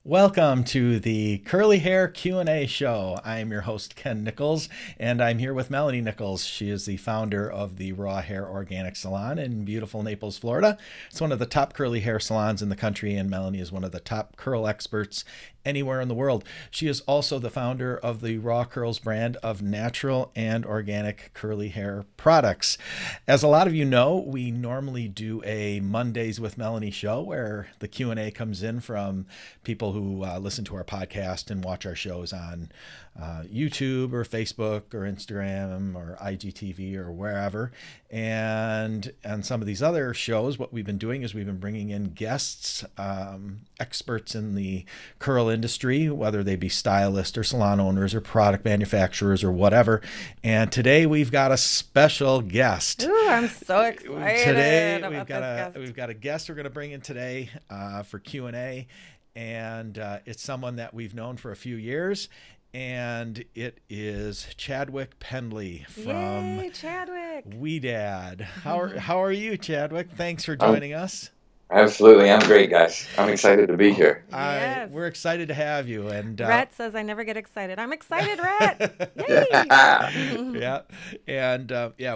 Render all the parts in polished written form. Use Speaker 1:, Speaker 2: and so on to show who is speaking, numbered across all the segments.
Speaker 1: Welcome to the Curly Hair Q&A show. I'm your host, Ken Nickels, and I'm here with Melanie Nickels. She is the founder of the Raw Hair Organic Salon in beautiful Naples, Florida. It's one of the top curly hair salons in the country, and Melanie is one of the top curl experts anywhere in the world. She is also the founder of the Raw Curls brand of natural and organic curly hair products. As a lot of you know, we normally do a Mondays with Melanie show where the Q&A comes in from people who listen to our podcast and watch our shows on YouTube or Facebook or Instagram or IGTV or wherever. And on some of these other shows, what we've been doing is we've been bringing in guests, experts in the curl industry, whether they be stylists or salon owners or product manufacturers or whatever. And today we've got a special guest.
Speaker 2: Ooh, I'm so excited.
Speaker 1: Today
Speaker 2: about
Speaker 1: we've got a guest we're going to bring in today for Q&A. And it's someone that we've known for a few years, and it is Chadwick Pendley from Ouidad. How are you, Chadwick? Thanks for joining us.
Speaker 3: Absolutely, I'm great, guys. I'm excited to be here.
Speaker 2: Yes.
Speaker 1: We're excited to have you. And
Speaker 2: Rhett says I never get excited. I'm excited, Rhett. Yay!
Speaker 1: Yeah, and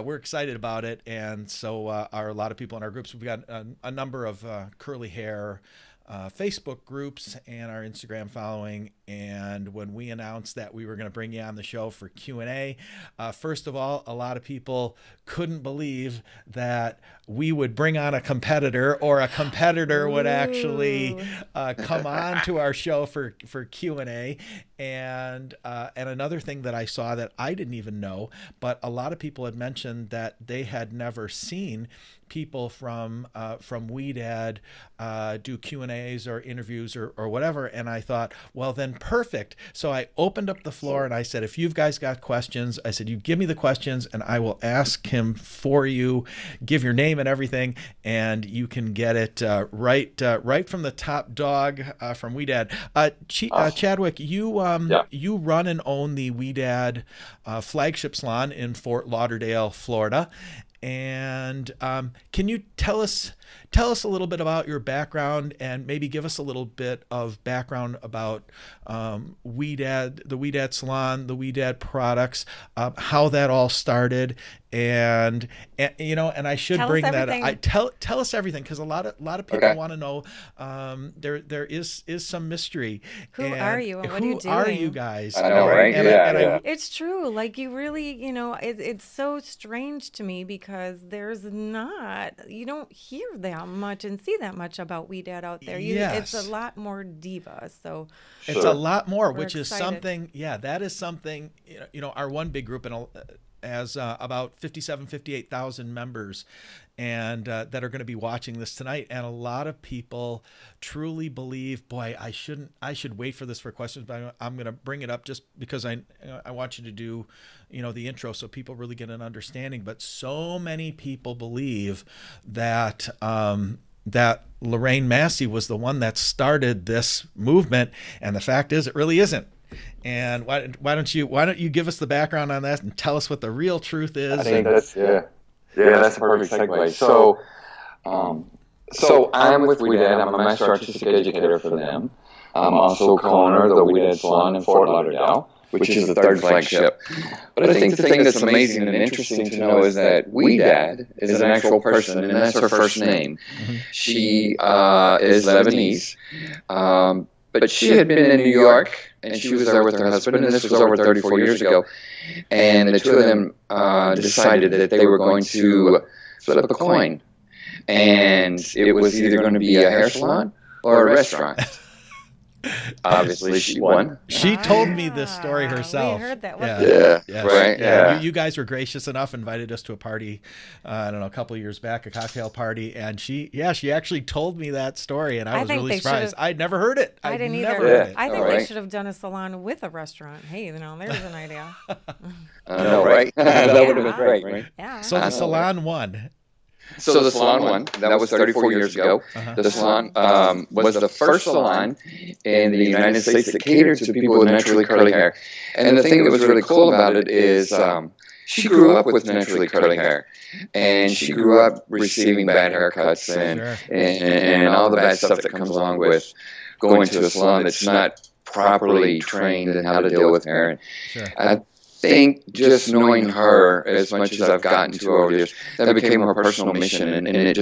Speaker 1: we're excited about it. And so are a lot of people in our groups. We've got a number of curly hair Facebook groups and our Instagram following. And when we announced that we were going to bring you on the show for Q&A, first of all, a lot of people couldn't believe that we would bring on a competitor, or a competitor would actually come on to our show for Q&A. And another thing that I saw that I didn't even know, but a lot of people had mentioned that they had never seen people from Ouidad do Q&As or interviews or whatever. And I thought, well, then perfect. So I opened up the floor and I said, if you guys got questions, I said, you give me the questions and I will ask him for you, give your name and everything, and you can get it right from the top dog from Ouidad. Chadwick, you run and own the Ouidad Flagship Salon in Fort Lauderdale, Florida. And can you tell us a little bit about your background, and maybe give us a little bit of background about Ouidad, the Ouidad Salon, the Ouidad products, how that all started, and I should
Speaker 2: tell
Speaker 1: bring that. Tell us everything, because a lot of people want to know. There is some mystery.
Speaker 2: Who are you and what are you doing?
Speaker 1: Who are you guys?
Speaker 3: I know, right?
Speaker 2: It's true. Like, you really, it's so strange to me, because you don't hear that much and see that much about Ouidad out there. It's a lot more diva. So
Speaker 1: it's a lot more, which
Speaker 2: excited.
Speaker 1: Is something. Yeah, that is something. Our one big group has about 58,000 members, and that are going to be watching this tonight. And a lot of people truly believe, boy, I should wait for this for questions, but I'm going to bring it up just because I want you to do, the intro, so people really get an understanding. But so many people believe that that Lorraine Massey was the one that started this movement, and the fact is, it really isn't. And why don't you give us the background on that and tell us what the real truth is?
Speaker 3: I think that's that's a perfect segue. So I'm with Ouidad. I'm a master artistic educator for them. I'm also co-owner of the Ouidad Salon in Fort Lauderdale, which is the third flagship. But I think the thing that's amazing and interesting to know is that Ouidad is an actual person, and that's her first name. Mm-hmm. She is Lebanese. But she had been in New York, and she was there with her husband, and this was over 34 years ago. And the two of them decided that they were going to flip a coin. And it was either going to be a hair salon or a restaurant. Obviously, she won.
Speaker 1: She told me this story herself.
Speaker 2: We heard that.
Speaker 3: Right. Yeah.
Speaker 1: You guys were gracious enough, invited us to a party, I don't know, a couple of years back, a cocktail party, and she actually told me that story, and I was really surprised. I'd never heard it.
Speaker 2: I didn't either.
Speaker 1: Heard it.
Speaker 2: I think they should have done a salon with a restaurant. Hey, there's an idea.
Speaker 3: I know, right? That would have been great, right?
Speaker 2: Yeah.
Speaker 1: So the salon won.
Speaker 3: So the salon won. That was 34 years ago. The salon was the first salon in the United States that catered to people with naturally curly hair. And the thing that was really cool about it is she grew up with naturally curly hair. And she grew up receiving bad haircuts and all the bad stuff that comes along with going to a salon that's not properly trained in how to deal with hair. And
Speaker 1: Sure.
Speaker 3: I think just knowing her as much as I've gotten to over the years, that became her personal mission, and it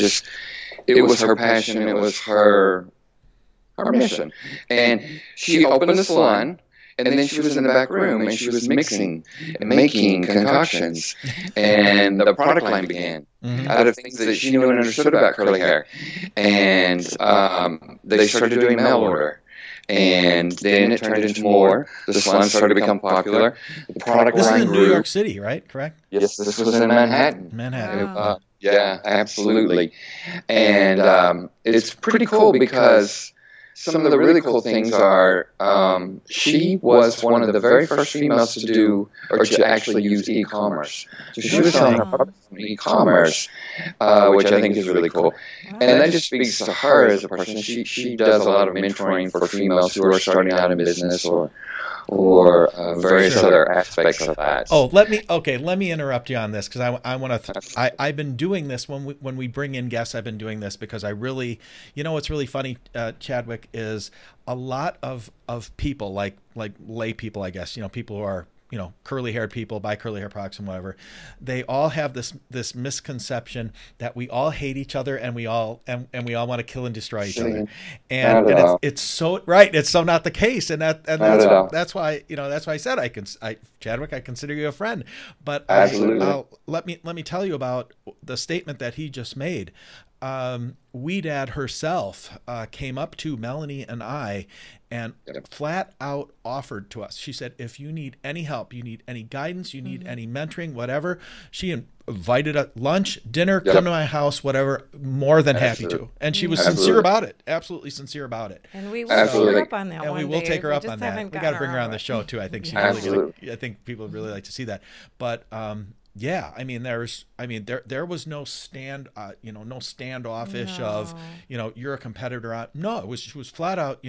Speaker 3: was her passion, it was her mission. And she opened the salon, and then she was in the back room, and she was mixing and making concoctions, and the product line began out of things that she knew and understood about curly hair. And they started doing mail order. And then it turned into more. The salon started to become popular. The product
Speaker 1: This is
Speaker 3: line
Speaker 1: in
Speaker 3: grew.
Speaker 1: New York City, right? Correct?
Speaker 3: Yes, this was in Manhattan.
Speaker 1: Manhattan.
Speaker 2: Wow.
Speaker 3: Yeah, absolutely. And it's pretty cool because some of the really cool things are she was one of the very first females to do or to actually use e-commerce. So she was selling her products on e-commerce, which I think is really cool. And that just speaks to her as a person. She does a lot of mentoring for females who are starting out in business or various other aspects of that.
Speaker 1: Oh, let me interrupt you on this because I want to. I've been doing this when we bring in guests. I've been doing this because I really, what's really funny, Chadwick, is a lot of people like lay people, I guess, people who are curly haired people, buy curly hair products and whatever. They all have this misconception that we all hate each other and we all want to kill and destroy each other. And it's so right. It's so not the case. And that's why I said Chadwick, I consider you a friend. But let me tell you about the statement that he just made. Ouidad herself came up to Melanie and I and flat out offered to us. She said, if you need any help, you need any guidance, you need any mentoring, whatever, she invited a lunch, dinner, come to my house, whatever, more than happy to. And she was sincere about it, absolutely sincere about it.
Speaker 2: And we will take her up on that.
Speaker 1: And we will take her up on that. We got to bring her on the show too. I think she's really I think people would really like to see that. But yeah, I mean, there was no no standoffish of, you're a competitor. No, she was flat out,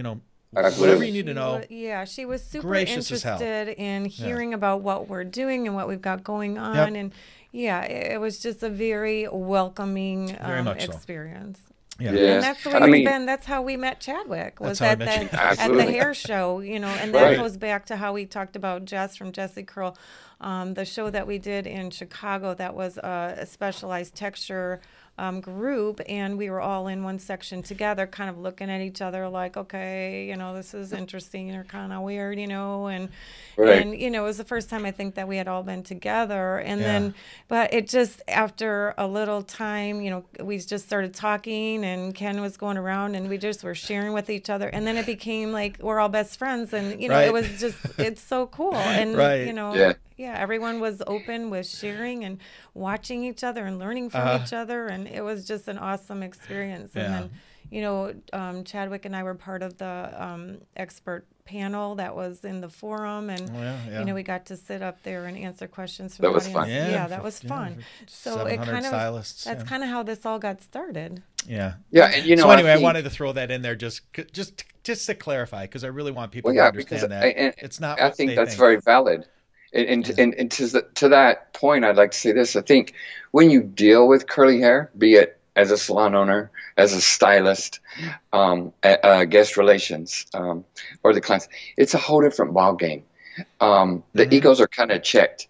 Speaker 1: whatever you need to know.
Speaker 2: Yeah, she was super interested in hearing about what we're doing and what we've got going on. And yeah, it was just a very welcoming experience.
Speaker 1: Yeah.
Speaker 2: And that's the way it's been. That's how we met Chadwick, was at the hair show, and that goes back to how we talked about Jess from Jessie Curl, the show that we did in Chicago. That was a specialized texture group, and we were all in one section together, kind of looking at each other like, okay, this is interesting or kind of weird, and it was the first time I think that we had all been together. And then, but it just, after a little time, we just started talking, and Ken was going around, and we just were sharing with each other, and then it became like we're all best friends, and it was just, it's so cool. And everyone was open with sharing and watching each other and learning from each other, and it was just an awesome experience. And then Chadwick and I were part of the expert panel that was in the forum, and we got to sit up there and answer questions from the audience.
Speaker 3: Fun.
Speaker 2: That was fun. So it kind of
Speaker 1: stylists,
Speaker 2: that's kind of how this all got started.
Speaker 1: And
Speaker 2: so
Speaker 1: anyway, I wanted to throw that in there just to clarify, because I really want people to understand that it's not.
Speaker 3: I think that's very valid. And to that point, I'd like to say this. I think when you deal with curly hair, be it as a salon owner, as a stylist, guest relations, or the clients, it's a whole different ballgame. The egos are kind of checked.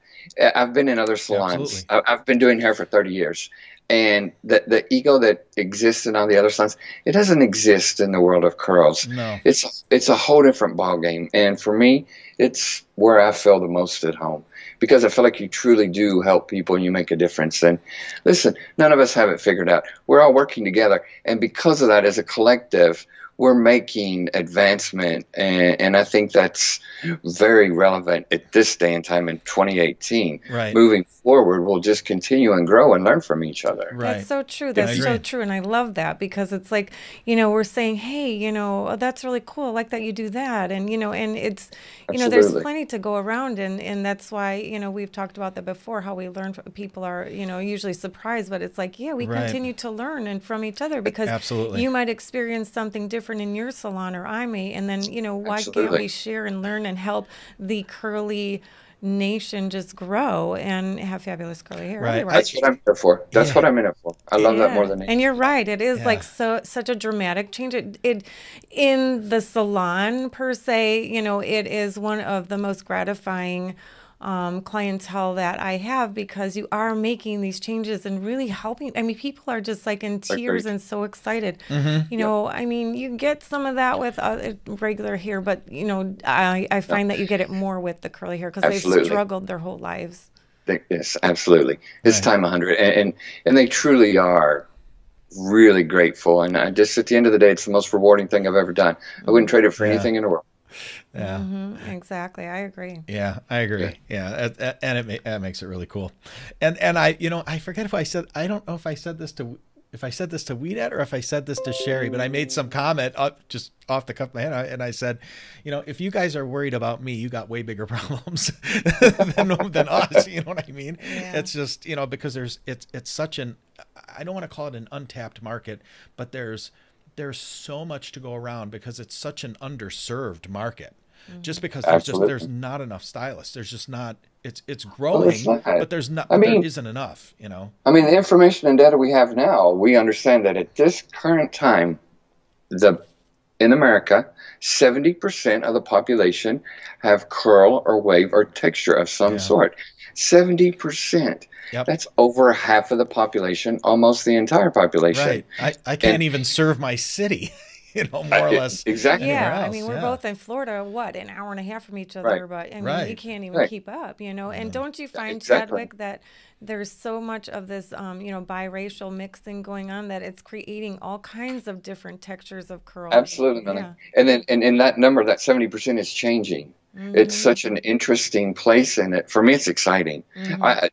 Speaker 3: I've been in other salons. I've been doing hair for 30 years. And the ego that exists in all the other salons, it doesn't exist in the world of curls.
Speaker 1: No.
Speaker 3: It's a whole different ballgame. And for me, it's where I feel the most at home, because I feel like you truly do help people and you make a difference. And listen, none of us have it figured out. We're all working together. And because of that, as a collective, we're making advancement, and I think that's very relevant at this day and time in 2018. Moving forward, we'll just continue and grow and learn from each other.
Speaker 2: That's so true. That's so true. And I love that, because it's like, we're saying, hey, that's really cool. I like that you do that. And, and it's, there's plenty to go around. And that's why, we've talked about that before, how we learn from people are, usually surprised, but it's like, we continue to learn and from each other, because you might experience something different in your salon, or I may, and then why can't we share and learn and help the curly nation just grow and have fabulous curly hair.
Speaker 1: Right.
Speaker 3: That's what I'm here for. That's what I'm in it for. I love that more than anything.
Speaker 2: And you're right. It is like such a dramatic change. It in the salon per se, you know, it is one of the most gratifying clientele that I have, because you are making these changes and really helping. I mean, people are just like in tears and so excited. You know, I mean, you get some of that with regular hair, but you know, I find that you get it more with the curly hair because they've struggled their whole lives.
Speaker 3: Yes, absolutely. It's time 100, and they truly are really grateful. And just at the end of the day, it's the most rewarding thing I've ever done. I wouldn't trade it for anything in the world.
Speaker 1: Yeah.
Speaker 2: Exactly. I agree.
Speaker 1: Yeah, I agree. Yeah. And it makes it really cool. And I, you know, I forget if I said, I don't know if I said this to Ouidad or if I said this to Sherry, but I made some comment just off the cuff of my head. And I said, you know, if you guys are worried about me, you got way bigger problems than us. You know what I mean? Yeah. It's just, you know, because it's such an, I don't want to call it an untapped market, but there's so much to go around because it's such an underserved market. Just because there's not enough stylists. There's just not. It's growing, but there isn't enough. You know.
Speaker 3: I mean, the information and data we have now, we understand that at this current time, in America, 70% of the population have curl or wave or texture of some sort. 70%. Yep. That's over half of the population, almost the entire population.
Speaker 1: Right. I can't even serve my city. You know, more or less.
Speaker 3: Exactly.
Speaker 2: Yeah, I mean, we're both in Florida, what, an hour and a half from each other, but I mean, you can't even keep up, you know. And don't you find, Chadwick, that there's so much of this, you know, biracial mixing going on that it's creating all kinds of different textures of curl?
Speaker 3: Absolutely. Yeah. And then, and that number, that 70% is changing. It's such an interesting place in it. For me, it's exciting.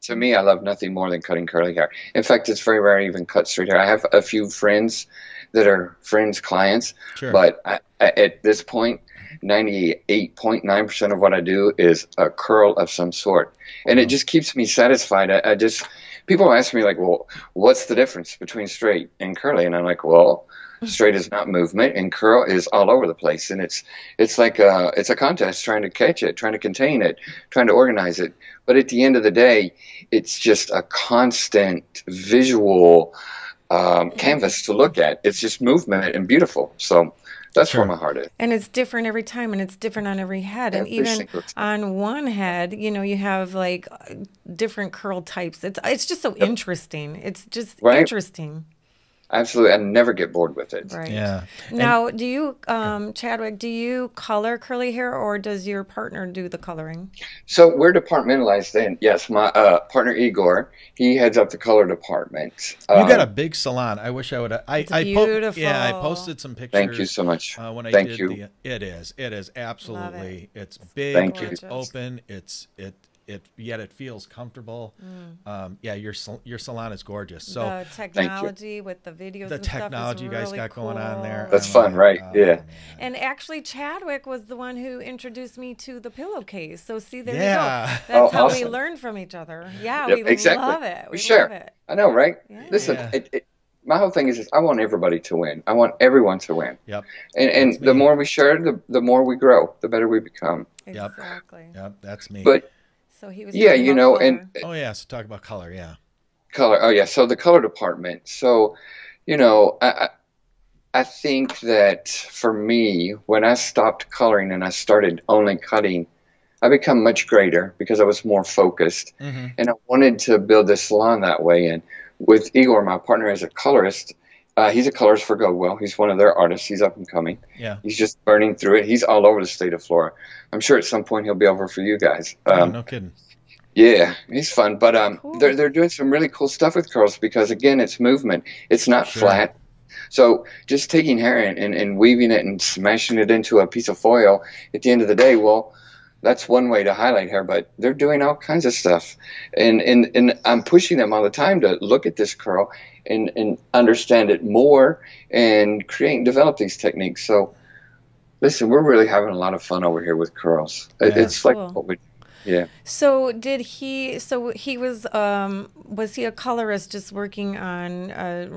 Speaker 3: To me, I love nothing more than cutting curly hair. In fact, it's very rare I even cut straight hair. I have a few friends that are clients, but at this point, 98.9% of what I do is a curl of some sort. And it just keeps me satisfied. People ask me like, well, what's the difference between straight and curly? And I'm like, well, straight is not movement and curl is all over the place. And it's like it's a contest, trying to catch it, trying to contain it, trying to organize it. But at the end of the day, it's just a constant visual canvas to look at. It's just movement and beautiful. So that's where my heart is.
Speaker 2: And it's different every time, and it's different on every head. And even on one head, you know, you have like different curl types. It's just so interesting. It's just interesting.
Speaker 3: Absolutely. I never get bored with it.
Speaker 2: Right. Yeah. Now, do you, Chadwick, do you color curly hair, or does your partner do the coloring?
Speaker 3: So we're departmentalized in. Yes, my partner Igor, he heads up the color department.
Speaker 1: You got a big salon. I wish I would.
Speaker 2: Beautiful.
Speaker 1: I posted some pictures.
Speaker 3: Thank you so much.
Speaker 1: When I did it is absolutely. It's big. It's open. Yet it feels comfortable. Your salon is gorgeous. So
Speaker 2: the technology with the videos,
Speaker 1: the
Speaker 2: and
Speaker 1: technology
Speaker 2: stuff
Speaker 1: you guys
Speaker 2: really
Speaker 1: got
Speaker 2: cool.
Speaker 1: going on there.
Speaker 3: That's fun, right? Yeah.
Speaker 2: And actually, Chadwick was the one who introduced me to the pillowcase. So see, there you go. That's how we learn from each other. Yeah, we love it. We love it.
Speaker 3: I know, right? Yeah. Listen, my whole thing is I want everybody to win. I want everyone to win.
Speaker 1: Yep.
Speaker 3: And the more we share, the more we grow, the better we become.
Speaker 2: Exactly.
Speaker 1: Yep, that's me.
Speaker 3: But
Speaker 2: so he was
Speaker 3: you know,
Speaker 2: color.
Speaker 1: So talk about color,
Speaker 3: color. So the color department. So, you know, I think that for me, when I stopped coloring and I started only cutting, I become much greater because I was more focused, and I wanted to build this salon that way. And with Igor, my partner, as a colorist, he's a colorist for Goldwell. He's one of their artists. He's up and coming.
Speaker 1: Yeah.
Speaker 3: He's just burning through it. He's all over the state of Florida. I'm sure at some point he'll be over for you guys.
Speaker 1: No kidding.
Speaker 3: Yeah, he's fun. But cool. They're doing some really cool stuff with curls because, again, it's movement. It's not flat. So just taking hair and weaving it and smashing it into a piece of foil, at the end of the day, well, that's one way to highlight hair, but they're doing all kinds of stuff. And I'm pushing them all the time to look at this curl and understand it more and develop these techniques. So listen, we're really having a lot of fun over here with curls. It's like what we
Speaker 2: So he was he a colorist just working on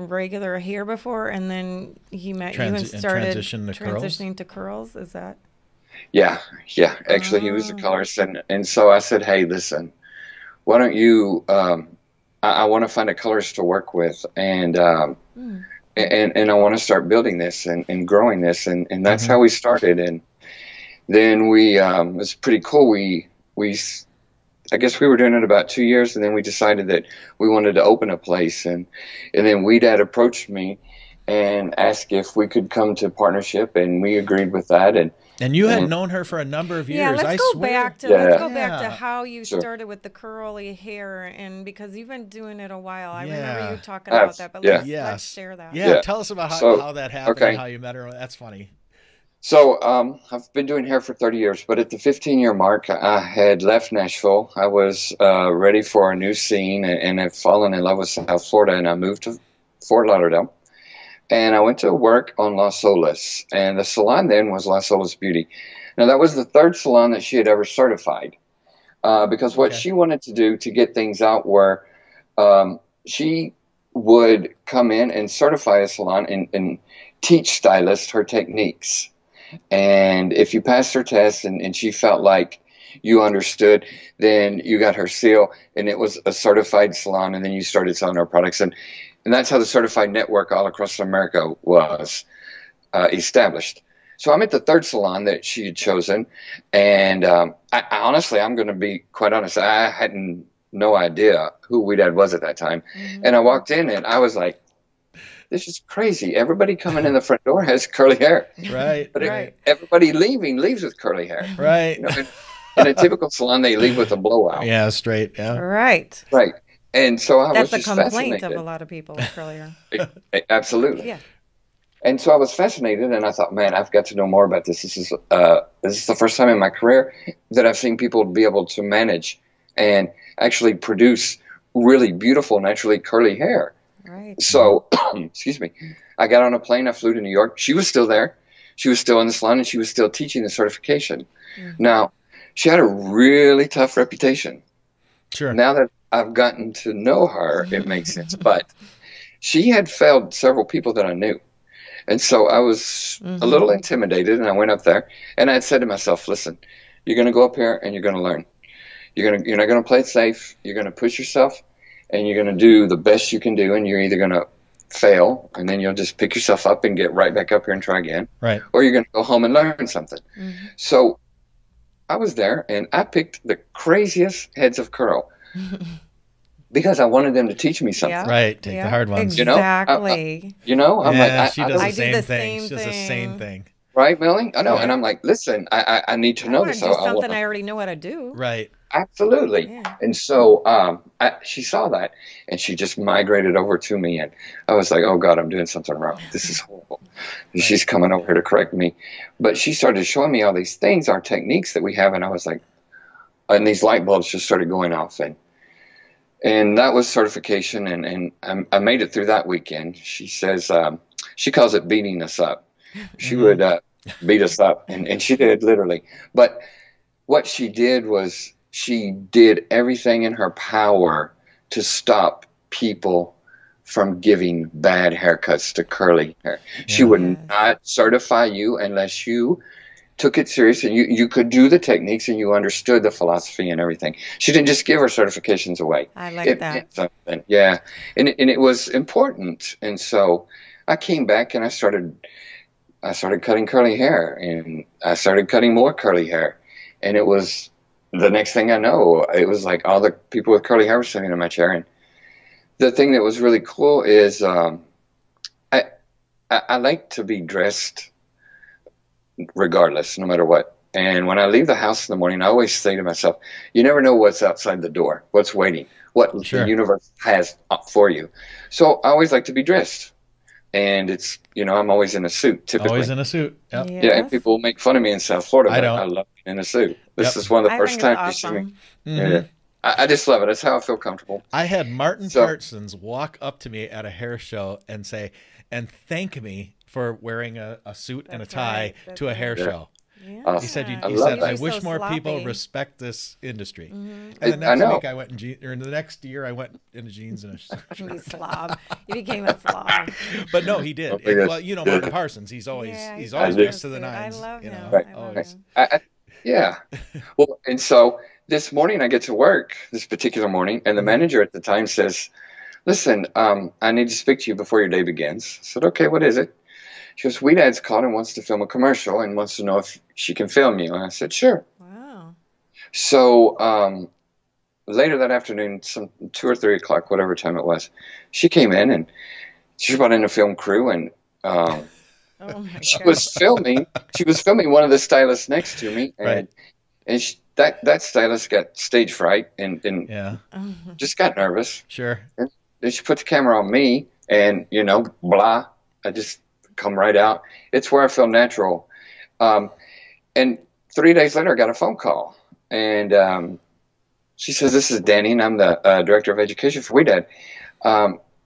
Speaker 2: regular hair before, and then he met you and started transitioning to curls? Is that?
Speaker 3: Yeah, yeah. Actually, he was a colorist, and so I said, "Hey, listen, why don't you? I want to find a colorist to work with, and I want to start building this and growing this, and that's how we started. And then it was pretty cool. We I guess we were doing it about 2 years, and then we decided that we wanted to open a place, and then Ouidad approached me and asked if we could come to partnership, and we agreed with that.
Speaker 1: And you had known her for a number of years.
Speaker 2: Yeah, let's go back to how you started with the curly hair, and because you've been doing it a while. I remember you talking about that, but let's share that.
Speaker 1: Yeah, tell us about how that happened and how you met her. That's funny.
Speaker 3: So I've been doing hair for 30 years, but at the 15-year mark, I had left Nashville. I was ready for a new scene and had fallen in love with South Florida, and I moved to Fort Lauderdale. And I went to work on Las Olas, and the salon then was Las Olas Beauty. Now, that was the third salon that she had ever certified, because what she wanted to do to get things out were she would come in and certify a salon and teach stylists her techniques. And if you passed her test and she felt like you understood, then you got her seal, and it was a certified salon, and then you started selling her products. And that's how the certified network all across America was established. So I'm at the third salon that she had chosen, and I honestly, I'm going to be quite honest, I had no idea who Ouidad was at that time. And I walked in, and I was like, this is crazy. Everybody coming in the front door has curly hair.
Speaker 1: Right.
Speaker 3: But everybody leaves with curly hair.
Speaker 1: Right.
Speaker 3: You know, in a typical salon, they leave with a blowout.
Speaker 1: Yeah, straight. Yeah.
Speaker 3: Right. And so I was just fascinated.
Speaker 2: That's a complaint of a lot of people with curly hair.
Speaker 3: Absolutely.
Speaker 2: Yeah.
Speaker 3: And so I was fascinated, and I thought, man, I've got to know more about this. This is the first time in my career that I've seen people be able to manage and actually produce really beautiful, naturally curly hair.
Speaker 2: Right.
Speaker 3: So, excuse me, I got on a plane. I flew to New York. She was still there. She was still in the salon, and she was still teaching the certification. Now, she had a really tough reputation.
Speaker 1: Sure.
Speaker 3: Now that I've gotten to know her, it makes sense. But she had failed several people that I knew. And so I was a little intimidated, and I went up there, and I had said to myself, listen, you're going to go up here, and you're going to learn. You're not going to play it safe. You're going to push yourself, and you're going to do the best you can do, and you're either going to fail, and then you'll just pick yourself up and get right back up here and try again.
Speaker 1: Right.
Speaker 3: Or you're going to go home and learn something. So I was there, and I picked the craziest heads of curl because I wanted them to teach me something.
Speaker 2: Yeah.
Speaker 1: Right. Take the hard ones.
Speaker 2: Exactly.
Speaker 3: I'm like,
Speaker 1: she does the same thing. She does the same thing.
Speaker 3: Right, Melanie? I know. And I'm like, listen, I need to know this.
Speaker 2: I want to do something I already know how to do.
Speaker 1: Right.
Speaker 3: Absolutely.
Speaker 2: Yeah.
Speaker 3: And so she saw that, and she just migrated over to me, and I was like, oh, God, I'm doing something wrong. This is horrible. And she's coming over here to correct me. But she started showing me all these things, our techniques that we have, and I was like, and these light bulbs just started going off. And that was certification, and I made it through that weekend. She says, she calls it beating us up. She would beat us up, and she did, literally. But what she did was she did everything in her power to stop people from giving bad haircuts to curly hair. She would not certify you unless you took it serious and you could do the techniques and you understood the philosophy and everything. She didn't just give her certifications away.
Speaker 2: I like that.
Speaker 3: Yeah. And it was important. And so I came back and I started cutting curly hair, and I started cutting more curly hair. And it was the next thing I know, it was like all the people with curly hair were sitting in my chair. And the thing that was really cool is I like to be dressed regardless, no matter what. And when I leave the house in the morning, I always say to myself, you never know what's outside the door, what's waiting, what the universe has for you. So I always like to be dressed. And it's, I'm always in a suit, typically.
Speaker 1: Always in a suit. Yep.
Speaker 3: Yeah, and people make fun of me in South Florida, but I love being in a suit. This is one of the first times you see me. Yeah. I just love it. That's how I feel comfortable.
Speaker 1: I had Martin Parsons walk up to me at a hair show and say, and thank me for wearing a suit and a tie to a hair show.
Speaker 2: Yeah.
Speaker 1: He said,
Speaker 3: I
Speaker 1: he
Speaker 3: love
Speaker 1: said,
Speaker 3: that.
Speaker 1: I wish
Speaker 2: So
Speaker 1: more people
Speaker 2: sloppy.
Speaker 1: respect this industry.
Speaker 2: Mhm.
Speaker 1: And the
Speaker 3: I
Speaker 1: next
Speaker 3: know.
Speaker 1: week I went in jeans, or the next year I went into jeans and a
Speaker 2: You
Speaker 1: shirt.
Speaker 2: slob. You became a slob.
Speaker 1: But no, he
Speaker 3: Oh
Speaker 1: did.
Speaker 3: my
Speaker 1: And,
Speaker 3: gosh.
Speaker 1: well, you know, Martin
Speaker 3: Yeah.
Speaker 1: Parsons, he's always
Speaker 2: Yeah,
Speaker 1: he's
Speaker 2: he's
Speaker 1: always
Speaker 3: I do.
Speaker 1: dressed to the
Speaker 2: fantastic. I
Speaker 1: nines,
Speaker 2: love
Speaker 1: you know.
Speaker 2: him.
Speaker 3: Right.
Speaker 2: I love
Speaker 1: Always.
Speaker 2: him.
Speaker 3: Yeah. Well, and so this morning I get to work, this particular morning, and the manager at the time says, listen, I need to speak to you before your day begins. I said, okay, what is it? She goes, Ouidad's called and wants to film a commercial and wants to know if she can film you. And I said, sure.
Speaker 2: Wow.
Speaker 3: So later that afternoon, some 2 or 3 o'clock, whatever time it was, she came in and she brought in a film crew, and um,
Speaker 2: Oh my
Speaker 3: she
Speaker 2: God.
Speaker 3: was filming. She was filming one of the stylists next to me,
Speaker 1: Right.
Speaker 3: and that stylist got stage fright and
Speaker 1: Yeah.
Speaker 3: just got nervous.
Speaker 1: Sure.
Speaker 3: And then she put the camera on me, and blah. I just come right out. It's where I feel natural. And 3 days later, I got a phone call, and she says, "This is Danny, and I'm the director of education for Ouidad.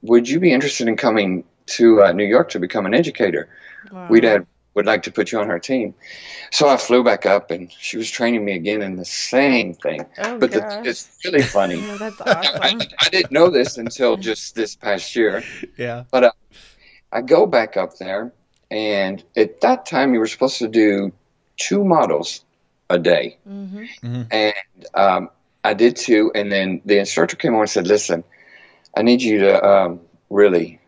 Speaker 3: Would you be interested in coming to New York to become an educator?
Speaker 2: Wow.
Speaker 3: Ouidad would like to put you on her team." So I flew back up, and she was training me again in the same thing.
Speaker 2: Oh
Speaker 3: But
Speaker 2: gosh.
Speaker 3: it's really funny.
Speaker 2: Yeah, that's
Speaker 3: I,
Speaker 2: awesome.
Speaker 3: I didn't know this until just this past year.
Speaker 1: Yeah.
Speaker 3: But I go back up there, and at that time, you were supposed to do 2 models a day.
Speaker 2: Mm-hmm.
Speaker 1: Mm-hmm.
Speaker 3: And I did 2, and then the instructor came on and said, listen, I need you to really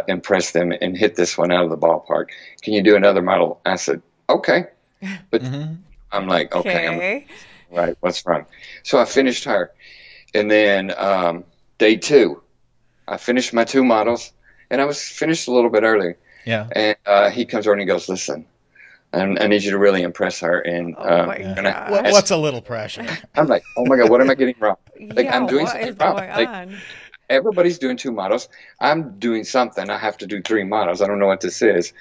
Speaker 3: impress them and hit this one out of the ballpark. Can you do another model? I said, okay. But I'm like, okay, right, what's wrong? So I finished her. And then day 2, I finished my 2 models, and I was finished a little bit early.
Speaker 1: Yeah.
Speaker 3: And he comes over and he goes, listen, I need you to really impress her. And,
Speaker 2: Oh my
Speaker 3: and
Speaker 2: gosh.
Speaker 1: What's a little pressure?
Speaker 3: I'm like, oh my God, what am I getting wrong? Like,
Speaker 2: Yeah,
Speaker 3: I'm doing
Speaker 2: what
Speaker 3: something
Speaker 2: is
Speaker 3: wrong.
Speaker 2: going
Speaker 3: Like,
Speaker 2: on?
Speaker 3: everybody's doing 2 models. I'm doing something. I have to do 3 models. I don't know what this is.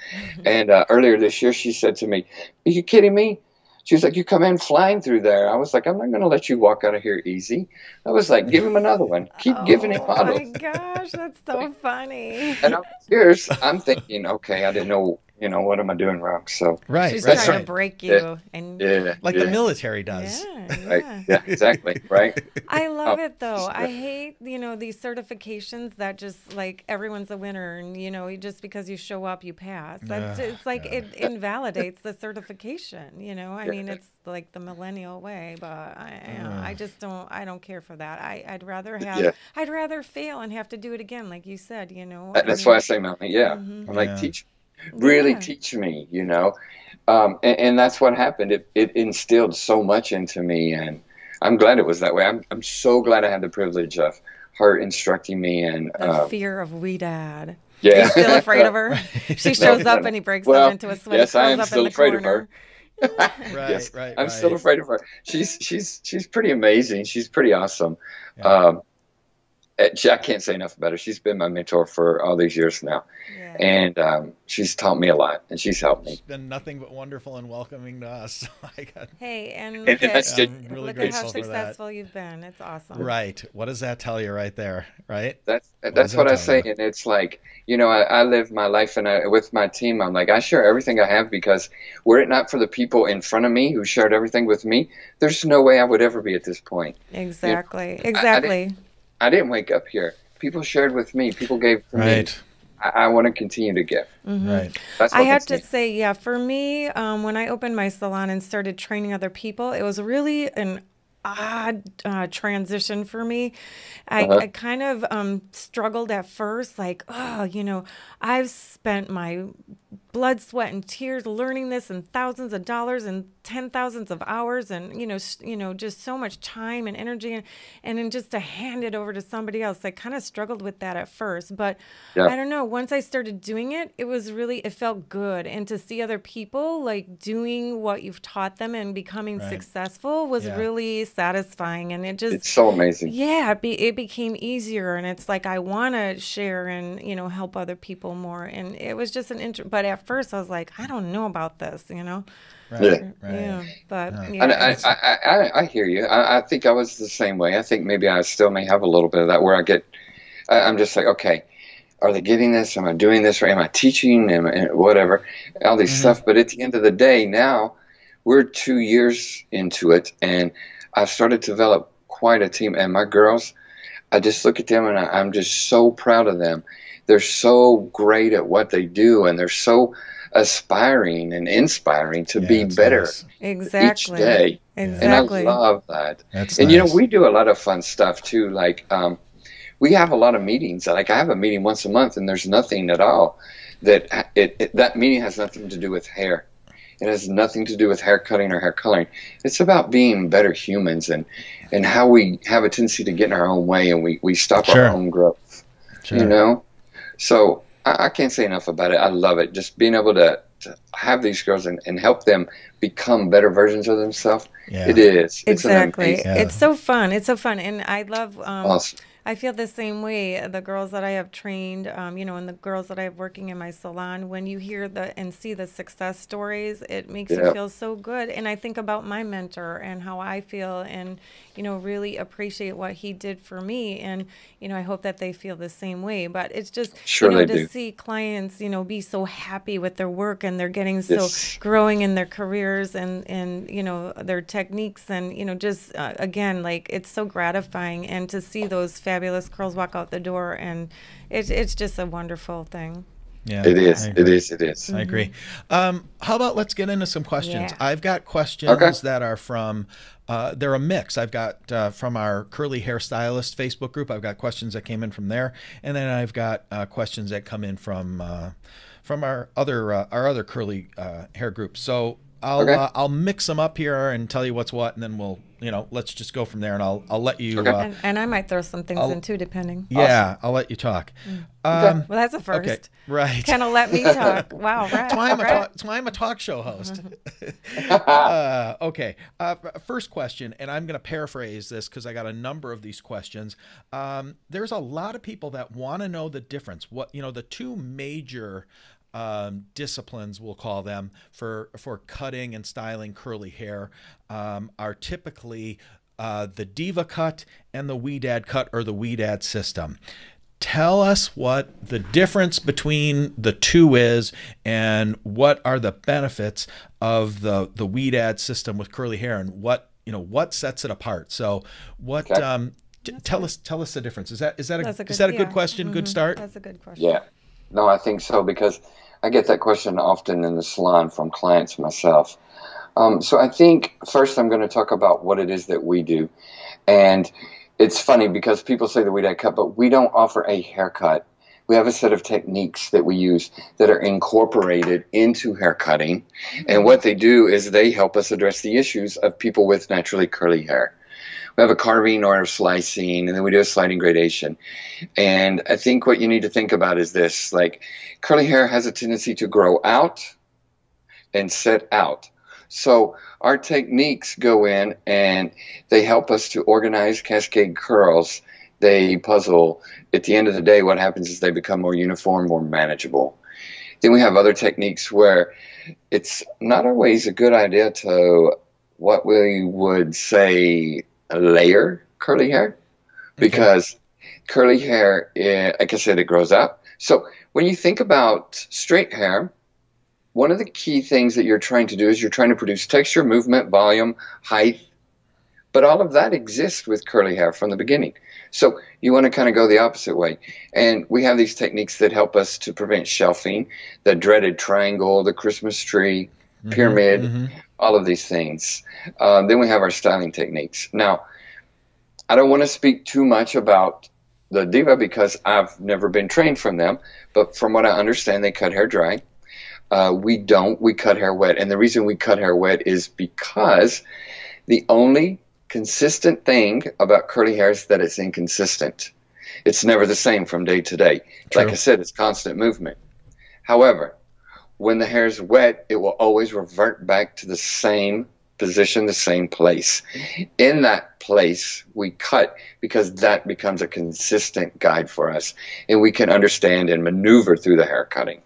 Speaker 3: And earlier this year, she said to me, are you kidding me? She was like, you come in flying through there. I was like, I'm not going to let you walk out of here easy. I was like, give him another one. Keep giving him
Speaker 2: Oh my
Speaker 3: models.
Speaker 2: gosh, that's so funny.
Speaker 3: And I'm serious. I'm thinking, okay, I didn't know, what am I doing wrong? So
Speaker 1: Right.
Speaker 2: She's
Speaker 1: Right.
Speaker 2: trying
Speaker 1: Right.
Speaker 2: to break you. And
Speaker 3: yeah,
Speaker 1: Like
Speaker 3: yeah,
Speaker 1: the military does.
Speaker 2: yeah.
Speaker 3: right, yeah, exactly, right.
Speaker 2: I love it though.
Speaker 3: just-
Speaker 2: I hate, these certifications that just like everyone's a winner and just because you show up you pass. That's it's like it invalidates the certification, I mean it's like the millennial way, but I just don't care for that. I'd rather have
Speaker 3: Yeah.
Speaker 2: I'd rather fail and have to do it again like you said,
Speaker 3: That's why I say, Melanie, yeah. I'm like,
Speaker 1: Yeah.
Speaker 3: really
Speaker 2: Yeah.
Speaker 3: teach me, and that's what happened. It instilled so much into me, and I'm glad it was that way. I'm so glad I had the privilege of her instructing me, and
Speaker 2: The fear of Ouidad. Are
Speaker 3: yeah.
Speaker 2: you still afraid of her? She shows up and he breaks
Speaker 3: Well,
Speaker 2: out into a sweat.
Speaker 3: yes, I am
Speaker 2: up
Speaker 3: still
Speaker 2: in the
Speaker 3: afraid of
Speaker 2: corner.
Speaker 1: Right.
Speaker 3: Yes,
Speaker 1: Right.
Speaker 3: I'm still afraid of her. She's pretty amazing. She's pretty awesome.
Speaker 1: Yeah.
Speaker 3: I can't say enough about her. She's been my mentor for all these years now.
Speaker 2: Yeah.
Speaker 3: And she's taught me a lot, and she's helped me.
Speaker 1: It's been nothing but wonderful and welcoming to us.
Speaker 2: Hey, and
Speaker 3: And
Speaker 2: look
Speaker 3: that's
Speaker 2: at,
Speaker 3: good.
Speaker 1: I'm really
Speaker 2: look at how
Speaker 1: grateful for that.
Speaker 2: successful you've been. It's awesome.
Speaker 1: Right. What does that tell you right there? Right.
Speaker 3: That's
Speaker 1: does
Speaker 3: what
Speaker 1: that
Speaker 3: I
Speaker 1: tell
Speaker 3: say,
Speaker 1: you?
Speaker 3: and it's like, I live my life, and with my team, I'm like, I share everything I have, because were it not for the people in front of me who shared everything with me, there's no way I would ever be at this point.
Speaker 2: Exactly. Exactly.
Speaker 3: I didn't wake up here. People shared with me. People gave to me.
Speaker 1: Right.
Speaker 3: I want to continue to give.
Speaker 1: Right.
Speaker 3: That's what
Speaker 2: I have
Speaker 3: makes
Speaker 2: to
Speaker 3: me.
Speaker 2: say, yeah, for me, when I opened my salon and started training other people, it was really an odd transition for me. I kind of struggled at first, like, I've spent my blood, sweat, and tears learning this, and thousands of dollars and 10,000s of hours, and just so much time and energy, and then just to hand it over to somebody else. I kind of struggled with that at first, but I don't know. Once I started doing it, it felt good, and to see other people like doing what you've taught them and becoming
Speaker 1: Right.
Speaker 2: successful was
Speaker 1: Yeah.
Speaker 2: really satisfying, and
Speaker 3: It's so amazing.
Speaker 2: yeah, it became easier, and it's like I want to share and help other people more, and it was just but at first I was like, I don't know about this,
Speaker 1: Right.
Speaker 3: Yeah.
Speaker 1: Right.
Speaker 2: yeah, but
Speaker 3: And
Speaker 2: yeah,
Speaker 3: I hear you. I think I was the same way. I think maybe I still may have a little bit of that, where I'm just like, okay, are they getting this? Am I doing this? Or am I teaching? Whatever, all these stuff. But at the end of the day, now we're 2 years into it, and I've started to develop quite a team. And my girls, I just look at them and I'm just so proud of them. They're so great at what they do, and they're so aspiring and inspiring to be better
Speaker 1: nice.
Speaker 3: each day.
Speaker 2: Exactly.
Speaker 3: And I love that.
Speaker 1: That's
Speaker 3: and
Speaker 1: nice.
Speaker 3: you know, we do a lot of fun stuff too. Like we have a lot of meetings. Like I have a meeting once a month, and there's nothing at all that that meeting has nothing to do with hair. It has nothing to do with hair cutting or hair coloring. It's about being better humans, and how we have a tendency to get in our own way, and we stop our own growth. You know? So I can't say enough about it. I love it. Just being able to have these girls and help them become better versions of themselves. It is.
Speaker 2: Exactly.
Speaker 3: It's
Speaker 2: It's so fun. It's so fun. And I love,
Speaker 3: awesome.
Speaker 2: I feel the same way. The girls that I have trained, you know, and the girls that I have working in my salon, when you hear and see the success stories, it makes you feel so good. And I think about my mentor and how I feel, and, you know, really appreciate what he did for me. And, you know, I hope that they feel the same way. But it's just, you know, to see clients, you know, be so happy with their work, and they're getting so growing in their careers and, you know, their techniques, and, you know, just, again, like, it's so gratifying. And to see those fabulous curls walk out the door, and it's just a wonderful thing.
Speaker 1: Yeah,
Speaker 3: it is. It is. It is.
Speaker 1: I agree. How about let's get into some questions? I've got questions that are from, they're a mix. I've got from our Curly Hairstylist Facebook group. I've got questions that came in from there, and then I've got questions that come in from our other curly hair group. So I'll mix them up here and tell you what's what, and then we'll, you know, let's just go from there, and I'll let you.
Speaker 2: And I might throw some things in too, depending.
Speaker 1: Yeah, I'll let you talk.
Speaker 2: Well, that's a first.
Speaker 1: Okay, right.
Speaker 2: Kind of let me talk. Wow, right.
Speaker 1: That's why I'm a talk show host. Okay. First question, and I'm going to paraphrase this because I got a number of these questions. There's a lot of people that want to know the difference. What, you know, the two major disciplines, we'll call them, for cutting and styling curly hair are typically the Diva cut and the Ouidad cut, or the Ouidad system. Tell us what the difference between the two is, and what are the benefits of the Ouidad system with curly hair, and what, you know, what sets it apart. So what tell us the difference. Is that a good question? Good start?
Speaker 2: That's a good question.
Speaker 3: Yeah. No, I think so, because I get that question often in the salon from clients myself. So I think first I'm going to talk about what it is that we do. And it's funny because people say the Ouidad cut, but we don't offer a haircut. We have a set of techniques that we use that are incorporated into hair cutting. And what they do is they help us address the issues of people with naturally curly hair. We have a carving or a slicing, and then we do a sliding gradation. And I think what you need to think about is this: like, curly hair has a tendency to grow out and set out. So our techniques go in and they help us to organize cascade curls. They puzzle. At the end of the day, what happens is they become more uniform, more manageable. Then we have other techniques where it's not always a good idea to, what we would say, layer curly hair, because curly hair, like I said, it grows out. So when you think about straight hair, one of the key things that you're trying to do is you're trying to produce texture, movement, volume, height, but all of that exists with curly hair from the beginning. So you want to kind of go the opposite way. And we have these techniques that help us to prevent shelving, the dreaded triangle, the Christmas tree, pyramid, all of these things. Then we have our styling techniques. Now, I don't want to speak too much about the Diva because I've never been trained from them, but from what I understand, they cut hair dry. We don't. We cut hair wet. And the reason we cut hair wet is because the only consistent thing about curly hair is that it's inconsistent. It's never the same from day to day.
Speaker 1: True.
Speaker 3: Like I said, it's constant movement. However, when the hair is wet, it will always revert back to the same position, the same place. In that place, we cut because that becomes a consistent guide for us, and we can understand and maneuver through the hair cutting.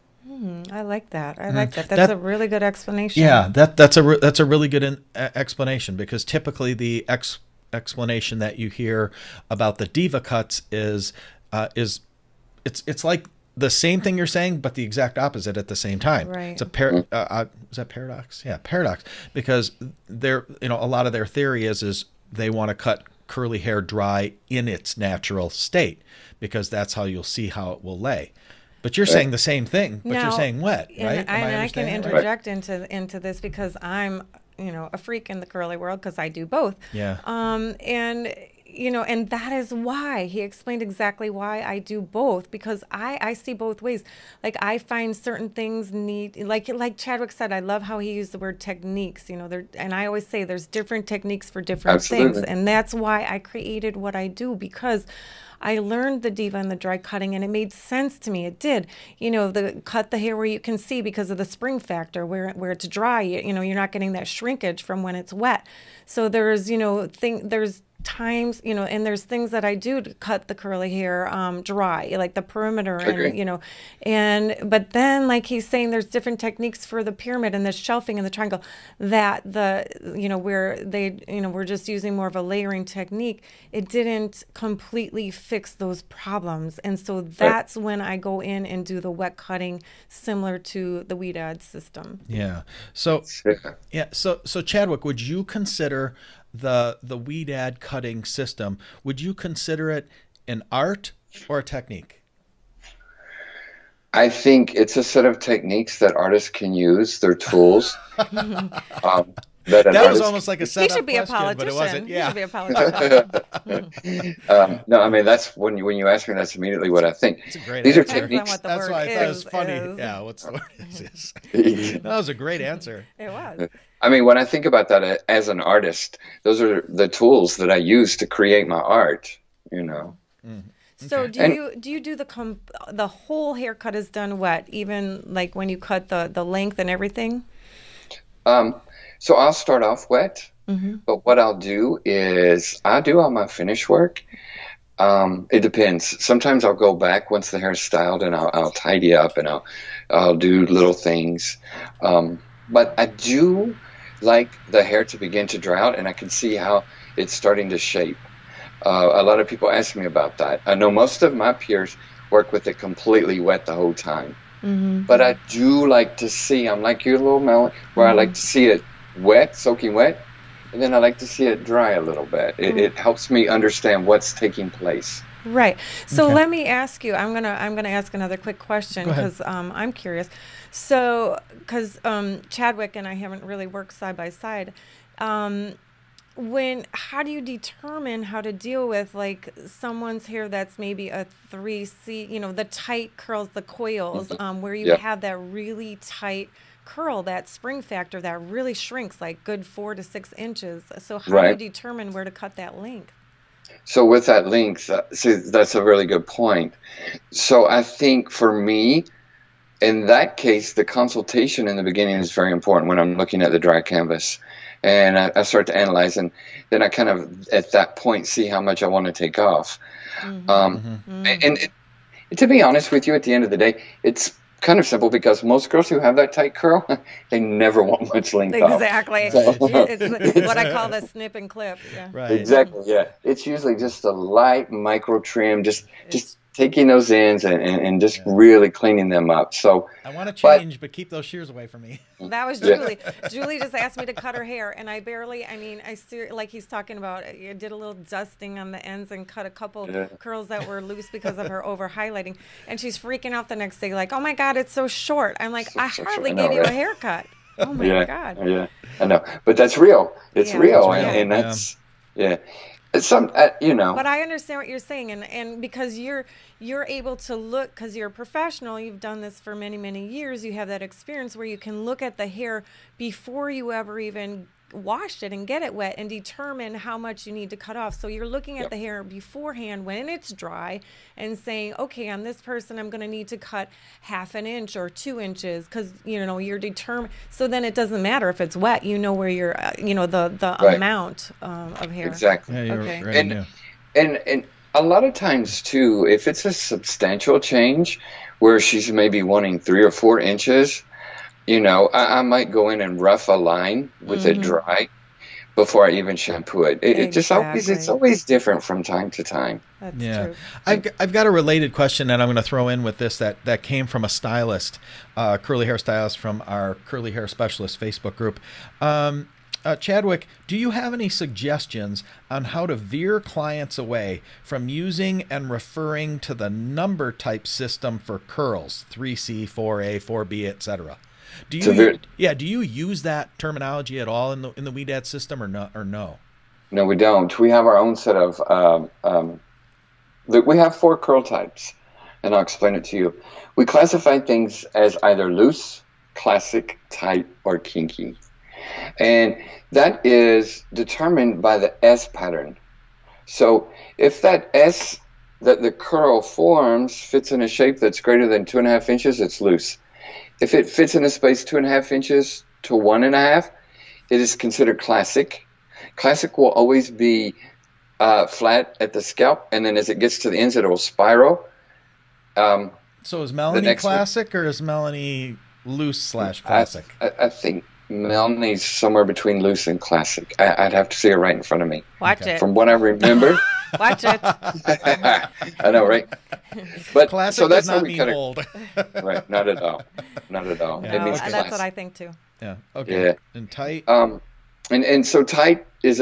Speaker 2: I like that. I like that. That's a really good explanation.
Speaker 1: Yeah, that's a really good explanation, because typically the explanation that you hear about the Diva cuts is it's like the same thing you're saying, but the exact opposite at the same time.
Speaker 2: Right.
Speaker 1: It's a is that paradox? Yeah, paradox. Because they're, you know, a lot of their theory is they want to cut curly hair dry in its natural state, because that's how you'll see how it will lay. But you're saying the same thing, but you're saying wet, right?
Speaker 2: And I can interject into this because I'm, you know, a freak in the curly world because I do both.
Speaker 1: Yeah.
Speaker 2: And you know, and that is why he explained exactly why I do both, because I see both ways. Like I find certain things need, like Chadwick said, I love how he used the word techniques, you know, and I always say there's different techniques for different things. And that's why I created what I do, because I learned the diva and the dry cutting, and it made sense to me. It did. You know, cut the hair where you can see because of the spring factor, where it's dry. You know, you're not getting that shrinkage from when it's wet. So there's, you know, there's times, you know, and there's things that I do to cut the curly hair dry, like the perimeter, and you know, but then like he's saying, there's different techniques for the pyramid and the shelving and the triangle, that you know, where they, you know, we're just using more of a layering technique. It didn't completely fix those problems, and so that's when I go in and do the wet cutting, similar to the Ouidad system.
Speaker 1: Yeah. So so Chadwick, would you consider the Ouidad cutting system, would you consider it an art or a technique?
Speaker 3: I think it's a set of techniques that artists can use. They're tools.
Speaker 1: That was almost like a setup
Speaker 2: question. He should be a politician.
Speaker 1: But it wasn't. Yeah.
Speaker 2: He should be a politician.
Speaker 3: No, I mean, that's when you ask me, that's immediately what I think.
Speaker 1: It's a great
Speaker 3: These
Speaker 1: answer.
Speaker 3: are techniques.
Speaker 1: That's why I thought it was funny. Yeah, what's the word? That was a great answer.
Speaker 2: It was.
Speaker 3: I mean, when I think about that as an artist, those are the tools that I use to create my art, you know.
Speaker 2: So do you do the whole haircut is done wet, even like when you cut the length and everything?
Speaker 3: So I'll start off wet, but what I'll do is I'll do all my finish work. It depends. Sometimes I'll go back once the hair is styled, and I'll tidy up, and I'll do little things. But I do like the hair to begin to dry out, and I can see how it's starting to shape. A lot of people ask me about that. I know most of my peers work with it completely wet the whole time. But I do like to see, I'm like you, little Melanie, where I like to see it wet, soaking wet, and then I like to see it dry a little bit. It helps me understand what's taking place.
Speaker 2: Right. So let me ask you, I'm gonna ask another quick question, because I'm curious. So, because Chadwick and I haven't really worked side by side. How do you determine how to deal with like someone's hair that's maybe a 3C, you know, the tight curls, the coils, where you have that really tight curl, that spring factor that really shrinks like good 4 to 6 inches. So how do you determine where to cut that length?
Speaker 3: So with that length, see, that's a really good point. So I think for me, in that case, the consultation in the beginning is very important when I'm looking at the dry canvas. And I start to analyze, and then I kind of, at that point, see how much I want to take off. And to be honest with you, at the end of the day, it's kind of simple, because most girls who have that tight curl, they never want much length off.
Speaker 2: Exactly. So, it's what I call the snip and clip. Yeah.
Speaker 1: Right.
Speaker 3: Exactly, yeah. It's usually just a light micro trim, just taking those ends and just really cleaning them up. So
Speaker 1: I want to change, but keep those shears away from me.
Speaker 2: That was Julie. Julie just asked me to cut her hair, and I like he's talking about, I did a little dusting on the ends and cut a couple curls that were loose because of her over highlighting, and she's freaking out the next day like, oh my God, it's so short. I'm like, I hardly gave you a haircut. Oh my God.
Speaker 3: Yeah, I know, but that's real. It's real, and that's some, you know.
Speaker 2: But I understand what you're saying, and because you're able to look, because you're a professional, you've done this for many, many years, you have that experience where you can look at the hair before you ever even washed it and get it wet and determine how much you need to cut off. So you're looking at the hair beforehand when it's dry and saying, okay, on this person, I'm going to need to cut 1/2 inch or 2 inches, because, you know, you're determined. So then it doesn't matter if it's wet, you know where you're, you know, the amount of hair.
Speaker 3: Exactly.
Speaker 1: Yeah, you're right.
Speaker 3: And a lot of times too, if it's a substantial change where she's maybe wanting 3 or 4 inches, you know, I might go in and rough a line with it dry. before I even shampoo it. It just always, it's
Speaker 2: Exactly.
Speaker 3: always different from time to time.
Speaker 2: That's
Speaker 1: Yeah,
Speaker 2: true.
Speaker 1: I've got a related question that I'm going to throw in with this that came from a stylist, curly hair stylist from our Curly Hair Specialist Facebook group. Chadwick, do you have any suggestions on how to veer clients away from using and referring to the number type system for curls, 3C, 4A, 4B, etc.? Do you use that terminology at all in the Ouidad system or no?
Speaker 3: No, we don't. We have our own set of, we have 4 curl types, and I'll explain it to you. We classify things as either loose, classic, tight, or kinky. And that is determined by the S pattern. So if that S that the curl forms fits in a shape that's greater than 2.5 inches, it's loose. If it fits in a space 2.5 inches to 1.5, it is considered classic. Classic will always be flat at the scalp, and then as it gets to the ends, it will spiral.
Speaker 1: So is Melanie classic or is Melanie loose / classic?
Speaker 3: I think Melanie's somewhere between loose and classic. I'd have to see it right in front of me.
Speaker 2: Watch it.
Speaker 3: From what I remember.
Speaker 2: Watch it.
Speaker 3: I know, right? But
Speaker 1: classic
Speaker 3: so that's
Speaker 1: does
Speaker 3: how
Speaker 1: not
Speaker 3: we
Speaker 1: mean
Speaker 3: cut
Speaker 1: old.
Speaker 3: It. Right, not at all. Not at all.
Speaker 1: Yeah.
Speaker 3: It means
Speaker 2: That's what I think too.
Speaker 1: Yeah. Okay.
Speaker 3: Yeah.
Speaker 1: And tight.
Speaker 3: And so tight is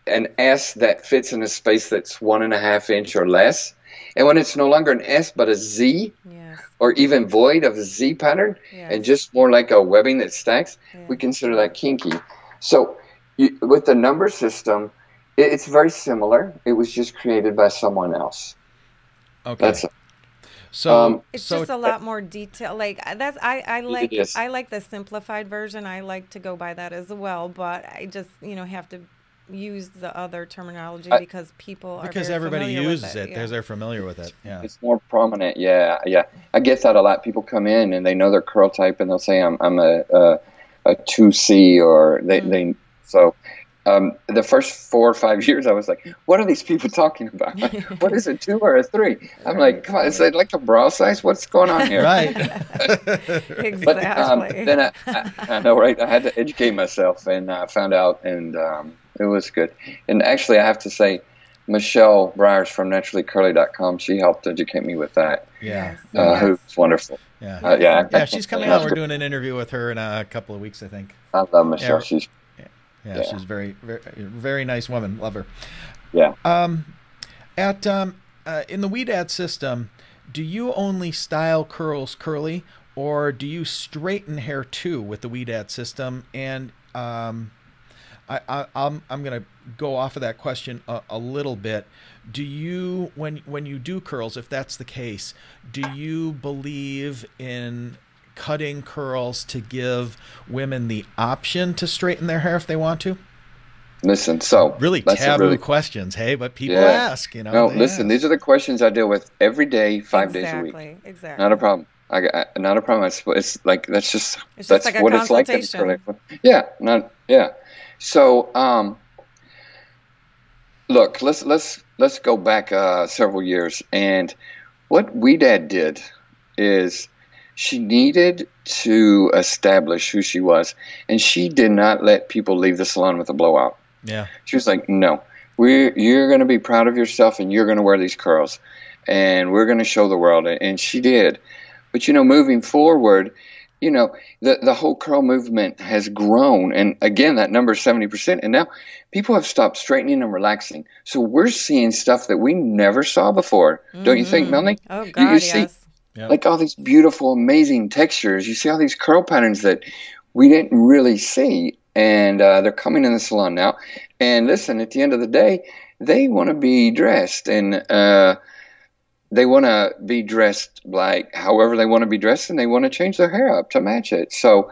Speaker 3: an S that fits in a space that's 1.5 inch or less. And when it's no longer an S but a Z,
Speaker 2: Yes.
Speaker 3: or even void of a Z pattern,
Speaker 2: Yes.
Speaker 3: and just more like a webbing that stacks, we consider that kinky. So with the number system, it's very similar. It was just created by someone else.
Speaker 1: Okay.
Speaker 3: That's
Speaker 1: so
Speaker 2: it's just a lot more detail. Like that's I like the simplified version. I like to go by that as well, but I just have to use the other terminology because people are
Speaker 1: everybody uses it.
Speaker 2: Yeah.
Speaker 1: They're familiar with it. Yeah.
Speaker 3: It's more prominent. Yeah. I get that a lot. People come in and they know their curl type and they'll say I'm a 2C or they so. The first 4 or 5 years, I was like, "What are these people talking about? What is a 2 or a 3?" I'm like, "Come on, is it like a bra size? What's going on here?"
Speaker 1: Right.
Speaker 2: Exactly.
Speaker 3: But then I know, right? I had to educate myself, and I found out, and it was good. And actually, I have to say, Michelle Briers from naturallycurly.com, she helped educate me with that.
Speaker 1: Yeah.
Speaker 3: Who's wonderful.
Speaker 1: Yeah.
Speaker 3: Yeah.
Speaker 1: She's coming out. We're doing an interview with her in a couple of weeks, I think.
Speaker 3: I love Michelle.
Speaker 1: Yeah, she's very, very, very nice woman. Love her.
Speaker 3: Yeah.
Speaker 1: In the Ouidad system, do you only style curls curly, or do you straighten hair too with the Ouidad system? And I'm gonna go off of that question a little bit. Do you, when you do curls, if that's the case, do you believe in cutting curls to give women the option to straighten their hair if they want to?
Speaker 3: Listen, so
Speaker 1: really taboo questions, hey, but people ask,
Speaker 3: No, listen, these are the questions I deal with every day, 5 days a week.
Speaker 2: Exactly.
Speaker 3: Not a problem. Not a problem. It's like that's
Speaker 2: like
Speaker 3: what
Speaker 2: a
Speaker 3: it's like. Yeah. So, look, let's go back several years, and what Ouidad did is she needed to establish who she was, and she did not let people leave the salon with a blowout.
Speaker 1: Yeah.
Speaker 3: She was like, no, you're going to be proud of yourself, and you're going to wear these curls, and we're going to show the world. And she did. But, moving forward, the whole curl movement has grown. And again, that number is 70%. And now people have stopped straightening and relaxing. So we're seeing stuff that we never saw before. Don't you think, Melanie?
Speaker 2: Oh, God,
Speaker 3: you see,
Speaker 2: yes.
Speaker 3: like all these beautiful, amazing textures. You see all these curl patterns that we didn't really see. And they're coming in the salon now. And listen, at the end of the day, they want to be dressed. And they want to be dressed like however they want to be dressed. And they want to change their hair up to match it. So,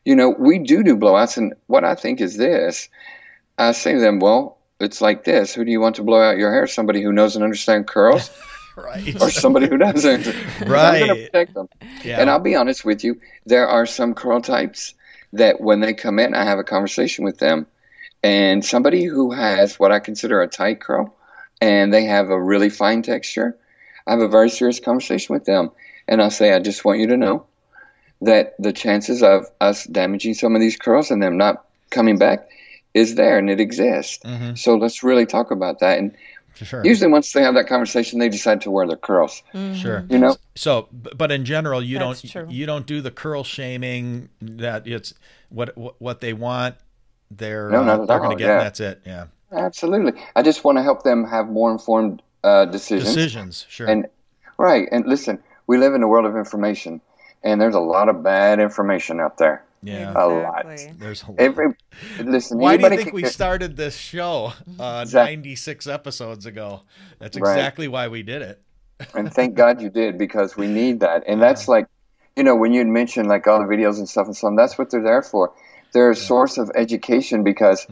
Speaker 3: we do blowouts. And what I think is this. I say to them, well, it's like this. Who do you want to blow out your hair? Somebody who knows and understands curls?
Speaker 1: Right.
Speaker 3: Or somebody who doesn't.
Speaker 1: Right.
Speaker 3: I'm going to protect them.
Speaker 1: Yeah.
Speaker 3: And I'll be honest with you, there are some curl types that when they come in, I have a conversation with them. And somebody who has what I consider a tight curl, and they have a really fine texture, I have a very serious conversation with them. And I'll say, I just want you to know that the chances of us damaging some of these curls and them not coming back is there and it exists. So let's really talk about that. And usually once they have that conversation, they decide to wear their curls.
Speaker 1: Sure.
Speaker 3: You know?
Speaker 1: So, but in general, you
Speaker 2: That's
Speaker 1: don't
Speaker 2: true.
Speaker 1: you don't do the curl shaming that it's what they want. They're
Speaker 3: No, not at
Speaker 1: they're
Speaker 3: all.
Speaker 1: going to get,
Speaker 3: Yeah.
Speaker 1: and that's it. Yeah.
Speaker 3: Absolutely. I just want to help them have more informed decisions.
Speaker 1: Sure.
Speaker 3: And right. And listen, we live in a world of information, and there's a lot of bad information out there.
Speaker 1: Yeah.
Speaker 3: A lot.
Speaker 1: There's a lot.
Speaker 3: Listen,
Speaker 1: Why do you
Speaker 3: anybody
Speaker 1: think
Speaker 3: can
Speaker 1: we
Speaker 3: get,
Speaker 1: started this show
Speaker 3: Exactly.
Speaker 1: 96 episodes ago? That's
Speaker 3: Right.
Speaker 1: exactly why we did it.
Speaker 3: and thank God you did, because we need that. And that's like, you know, when you'd mentioned like all the videos and stuff and so on, that's what they're there for. They're a source of education because,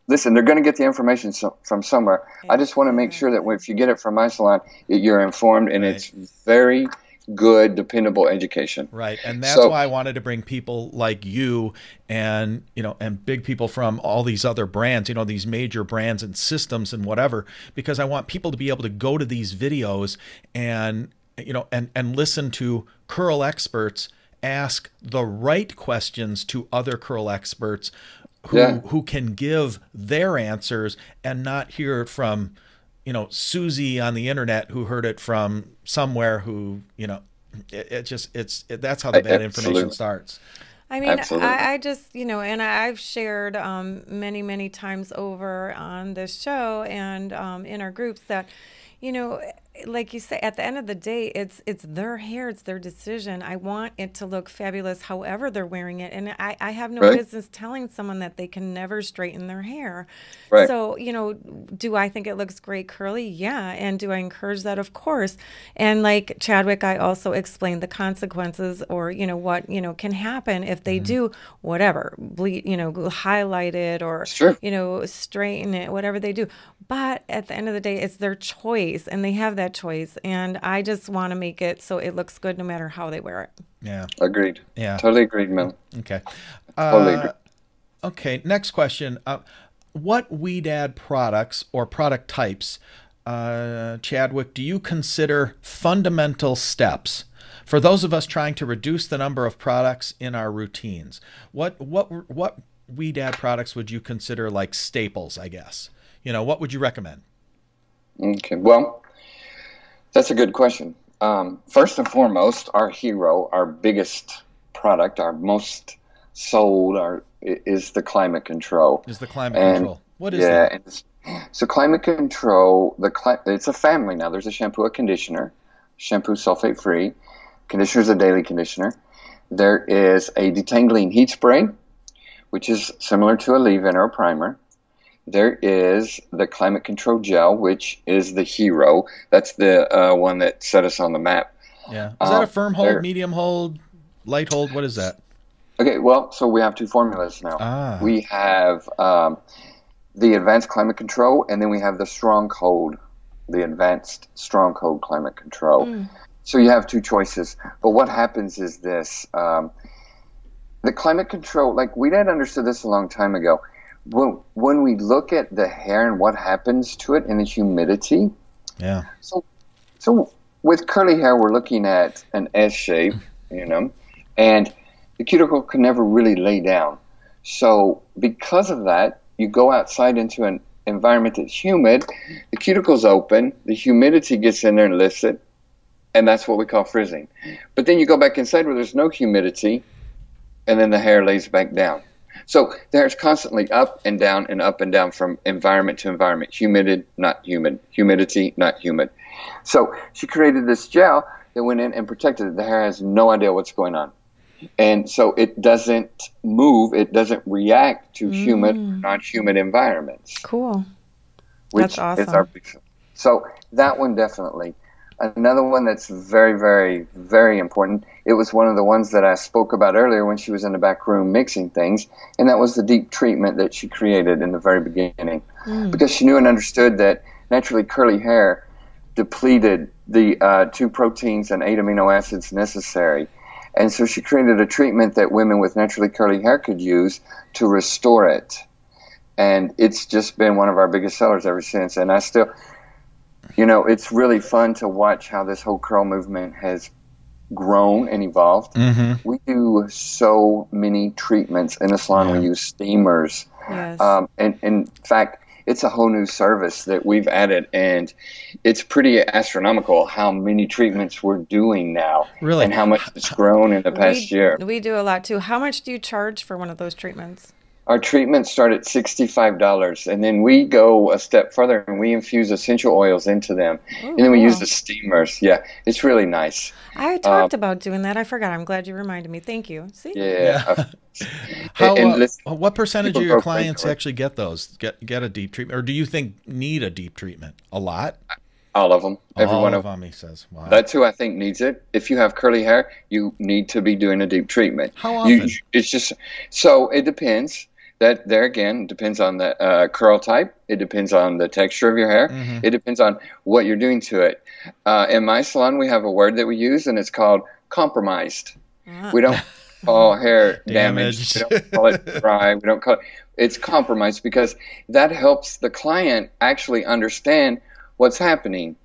Speaker 3: listen, they're going to get the information from somewhere. I just want to make sure that if you get it from my salon, you're informed and it's very good, dependable education.
Speaker 1: Right. And that's why I wanted to bring people like you and, you know, and big people from all these other brands, you know, these major brands and systems and whatever, because I want people to be able to go to these videos and, you know, and listen to curl experts ask the right questions to other curl experts who can give their answers and not hear it from, you know, Susie on the internet who heard it from somewhere who, you know, that's how the bad information starts.
Speaker 2: I mean, I just, you know, and I've shared many, many times over on this show and in our groups that, you know, like you say, at the end of the day, it's their hair, it's their decision. I want it to look fabulous however they're wearing it. And I have no business telling someone that they can never straighten their hair.
Speaker 3: Right.
Speaker 2: So, you know, do I think it looks great curly? Yeah. And do I encourage that? Of course. And like Chadwick, I also explained the consequences or, you know, what, you know, can happen if they do whatever, bleed, you know, highlight it or, you know, straighten it, whatever they do. But at the end of the day, it's their choice and they have that choice. And I just want to make it so it looks good no matter how they wear it.
Speaker 1: Yeah.
Speaker 3: Agreed.
Speaker 1: Yeah.
Speaker 3: Totally agreed, Mel.
Speaker 1: Okay.
Speaker 3: Totally agreed.
Speaker 1: Okay. Next question. What Ouidad products or product types, Chadwick, do you consider fundamental steps for those of us trying to reduce the number of products in our routines? What Ouidad products would you consider like staples, I guess? You know, what would you recommend?
Speaker 3: Okay, well, that's a good question. First and foremost, our hero, our biggest product, our most sold, is the Climate Control.
Speaker 1: Is the Climate Control? What is that?
Speaker 3: So Climate Control, it's a family now. There's a shampoo, a conditioner. Shampoo sulfate free. Conditioner is a daily conditioner. There is a detangling heat spray, which is similar to a leave-in or a primer. There is the Climate Control Gel, which is the hero. That's the one that set us on the map.
Speaker 1: Yeah. Is that a firm hold, medium hold, light hold? What is that?
Speaker 3: Okay, well, so we have two formulas now. We have the Advanced Climate Control, and then we have the Strong Hold, the Advanced Strong Hold Climate Control. So you have two choices. But what happens is this. The Climate Control, like we didn't understood this a long time ago. When we look at the hair and what happens to it and the humidity. Yeah. So with curly hair, we're looking at an S shape, you know, and the cuticle can never really lay down. So because of that, you go outside into an environment that's humid, the cuticle's open, the humidity gets in there and lifts it, and that's what we call frizzing. But then you go back inside where there's no humidity, and then the hair lays back down. So the hair is constantly up and down from environment to environment. Humid, not humid. Humidity, not humid. So she created this gel that went in and protected it. The hair has no idea what's going on. And so it doesn't move. It doesn't react to humid or non-humid environments.
Speaker 2: Cool.
Speaker 3: That's awesome. So that one definitely. Another one that's very, very, very important, it was one of the ones that I spoke about earlier when she was in the back room mixing things, and that was the deep treatment that she created in the very beginning. Because she knew and understood that naturally curly hair depleted the 2 proteins and 8 amino acids necessary. And so she created a treatment that women with naturally curly hair could use to restore it. And it's just been one of our biggest sellers ever since. And I still... You know, it's really fun to watch how this whole curl movement has grown and evolved. We do so many treatments in the salon. We use steamers.
Speaker 2: Yes.
Speaker 3: And in fact, it's a whole new service that we've added, and it's pretty astronomical how many treatments we're doing now,
Speaker 1: Really?
Speaker 3: and how much it's grown in the past year.
Speaker 2: We do a lot too. How much do you charge for one of those treatments?
Speaker 3: Our treatments start at $65, and then we go a step further and we infuse essential oils into them.
Speaker 2: Oh,
Speaker 3: and then we
Speaker 2: cool.
Speaker 3: use the steamers. Yeah, it's really nice.
Speaker 2: I talked about doing that. I forgot. I'm glad you reminded me. Thank you. See?
Speaker 3: Yeah.
Speaker 1: What percentage of
Speaker 3: people
Speaker 1: your
Speaker 3: go
Speaker 1: clients
Speaker 3: crazy.
Speaker 1: actually get those? Get a deep treatment, or do you think need a deep treatment? A lot.
Speaker 3: All of them. Every
Speaker 1: All
Speaker 3: one
Speaker 1: of
Speaker 3: of them.
Speaker 1: them. He says. Wow.
Speaker 3: That's who I think needs it. If you have curly hair, you need to be doing a deep treatment.
Speaker 1: How often?
Speaker 3: It's just so it depends. That there again depends on the curl type. It depends on the texture of your hair.
Speaker 1: Mm-hmm.
Speaker 3: It depends on what you're doing to it. In my salon, we have a word that we use, and it's called compromised. We don't call hair damaged. We don't call it dry. We don't call it. It's compromised because that helps the client actually understand what's happening.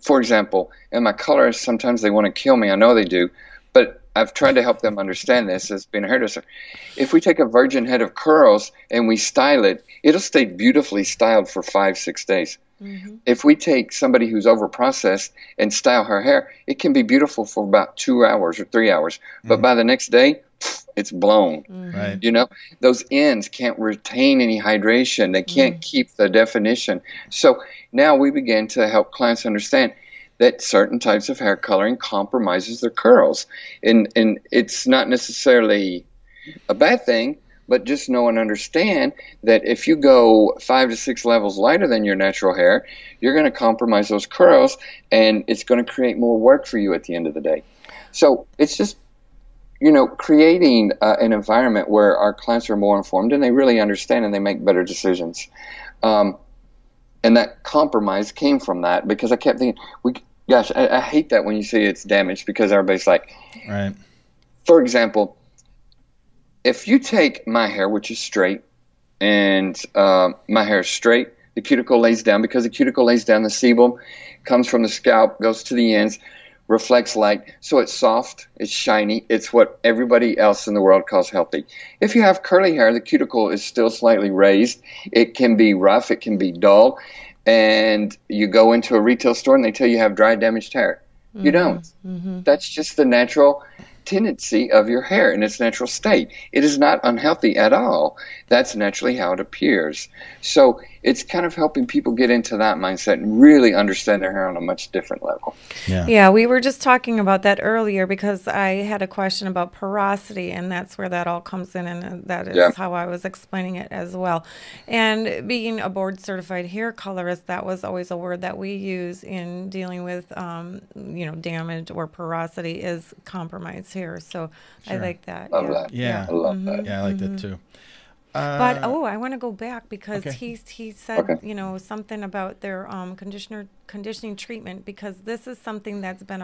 Speaker 3: For example, in my colorists, sometimes they want to kill me. I know they do, but I've tried to help them understand this as being a hairdresser. If we take a virgin head of curls and we style it, it'll stay beautifully styled for 5-6 days.
Speaker 2: Mm-hmm.
Speaker 3: If we take somebody who's over-processed and style her hair, it can be beautiful for about 2 hours or 3 hours. But by the next day, it's blown.
Speaker 1: Right.
Speaker 3: You know, those ends can't retain any hydration. They can't keep the definition. So now we begin to help clients understand that certain types of hair coloring compromises their curls. And it's not necessarily a bad thing, but just know and understand that if you go 5 to 6 levels lighter than your natural hair, you're going to compromise those curls, and it's going to create more work for you at the end of the day. So it's just, you know, creating an environment where our clients are more informed and they really understand and they make better decisions. And that compromise came from that, because I kept thinking, gosh, I hate that when you say it's damaged, because everybody's like,
Speaker 1: Right.
Speaker 3: For example, if you take my hair, which is straight, and my hair is straight, the cuticle lays down. Because the cuticle lays down, the sebum comes from the scalp, goes to the ends, reflects light, so it's soft, it's shiny, it's what everybody else in the world calls healthy. If you have curly hair, the cuticle is still slightly raised. It can be rough, it can be dull, and you go into a retail store and they tell you have dry, damaged hair. You don't. That's just the natural tendency of your hair in its natural state. It is not unhealthy at all. That's naturally how it appears. So it's kind of helping people get into that mindset and really understand their hair on a much different level.
Speaker 2: Yeah, we were just talking about that earlier, because I had a question about porosity, and that's where that all comes in, and that is how I was explaining it as well. And being a board certified hair colorist, that was always a word that we use in dealing with, you know, damage or porosity is compromised hair. So I like that.
Speaker 3: Love that.
Speaker 1: Yeah.
Speaker 3: I love that.
Speaker 1: Yeah, I like that too.
Speaker 2: But I want to go back, because
Speaker 1: Okay.
Speaker 2: he said you know, something about their conditioning treatment, because this is something that's been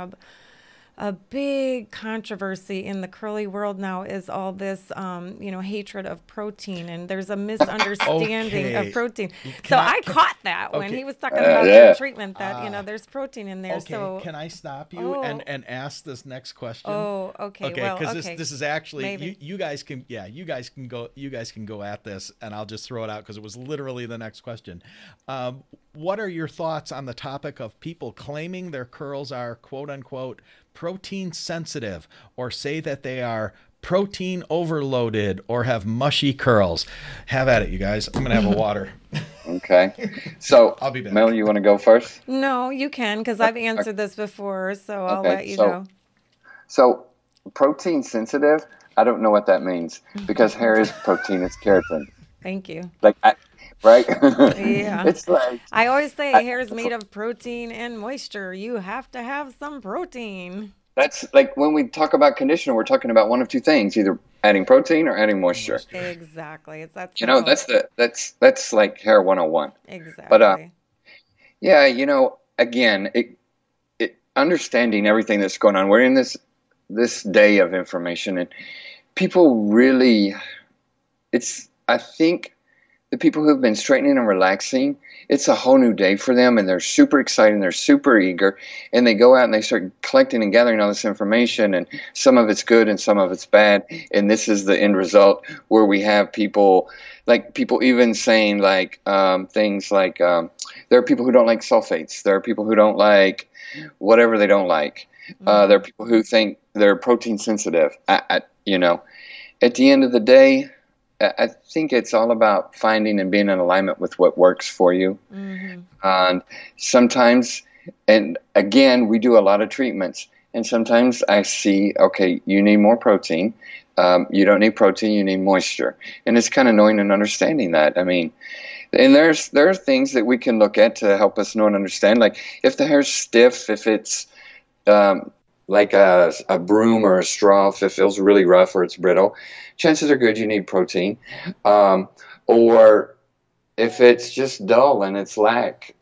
Speaker 2: a big controversy in the curly world now, is all this you know, hatred of protein, and there's a misunderstanding of protein. So I caught that when he was talking about their treatment, that you know, there's protein in there.
Speaker 1: Okay,
Speaker 2: so
Speaker 1: can I stop you and ask this next question?
Speaker 2: okay.
Speaker 1: Okay,
Speaker 2: well,
Speaker 1: because this is actually you guys can go at this, and I'll just throw it out because it was literally the next question. What are your thoughts on the topic of people claiming their curls are quote unquote protein sensitive, or say that they are protein overloaded or have mushy curls? Have at it, you guys. I'm gonna have a water.
Speaker 3: Okay. So,
Speaker 1: I'll be back.
Speaker 3: Mel, you want to go first?
Speaker 2: No, you can, because I've answered this before, so I'll let you go.
Speaker 3: So, protein sensitive, I don't know what that means, because hair is protein, it's keratin.
Speaker 2: Thank you.
Speaker 3: Like, right?
Speaker 2: Yeah.
Speaker 3: It's like,
Speaker 2: I always say hair is made of protein and moisture. You have to have some protein.
Speaker 3: that's like when we talk about conditioner, we're talking about one of two things, either adding protein or adding moisture.
Speaker 2: Exactly. It's that
Speaker 3: You know,
Speaker 2: simple.
Speaker 3: that's like hair 101.
Speaker 2: Exactly.
Speaker 3: But yeah, you know, again, it understanding everything that's going on. We're in this day of information, and people really, I think the people who've been straightening and relaxing, it's a whole new day for them, and they're super excited, and they're super eager, and they go out and they start collecting and gathering all this information, and some of it's good and some of it's bad, and this is the end result where we have people, like people even saying like things like there are people who don't like sulfates, there are people who don't like whatever they don't like, there are people who think they're protein sensitive. You know, at the end of the day, I think it's all about finding and being in alignment with what works for you. And sometimes, and again, we do a lot of treatments, and sometimes I see, okay, you need more protein. You don't need protein, you need moisture. And it's kind of knowing and understanding that. I mean, and there are things that we can look at to help us know and understand. Like if the hair's stiff, if it's like a broom or a straw, if it feels really rough or it's brittle, chances are good you need protein. Or if it's just dull and it's lack,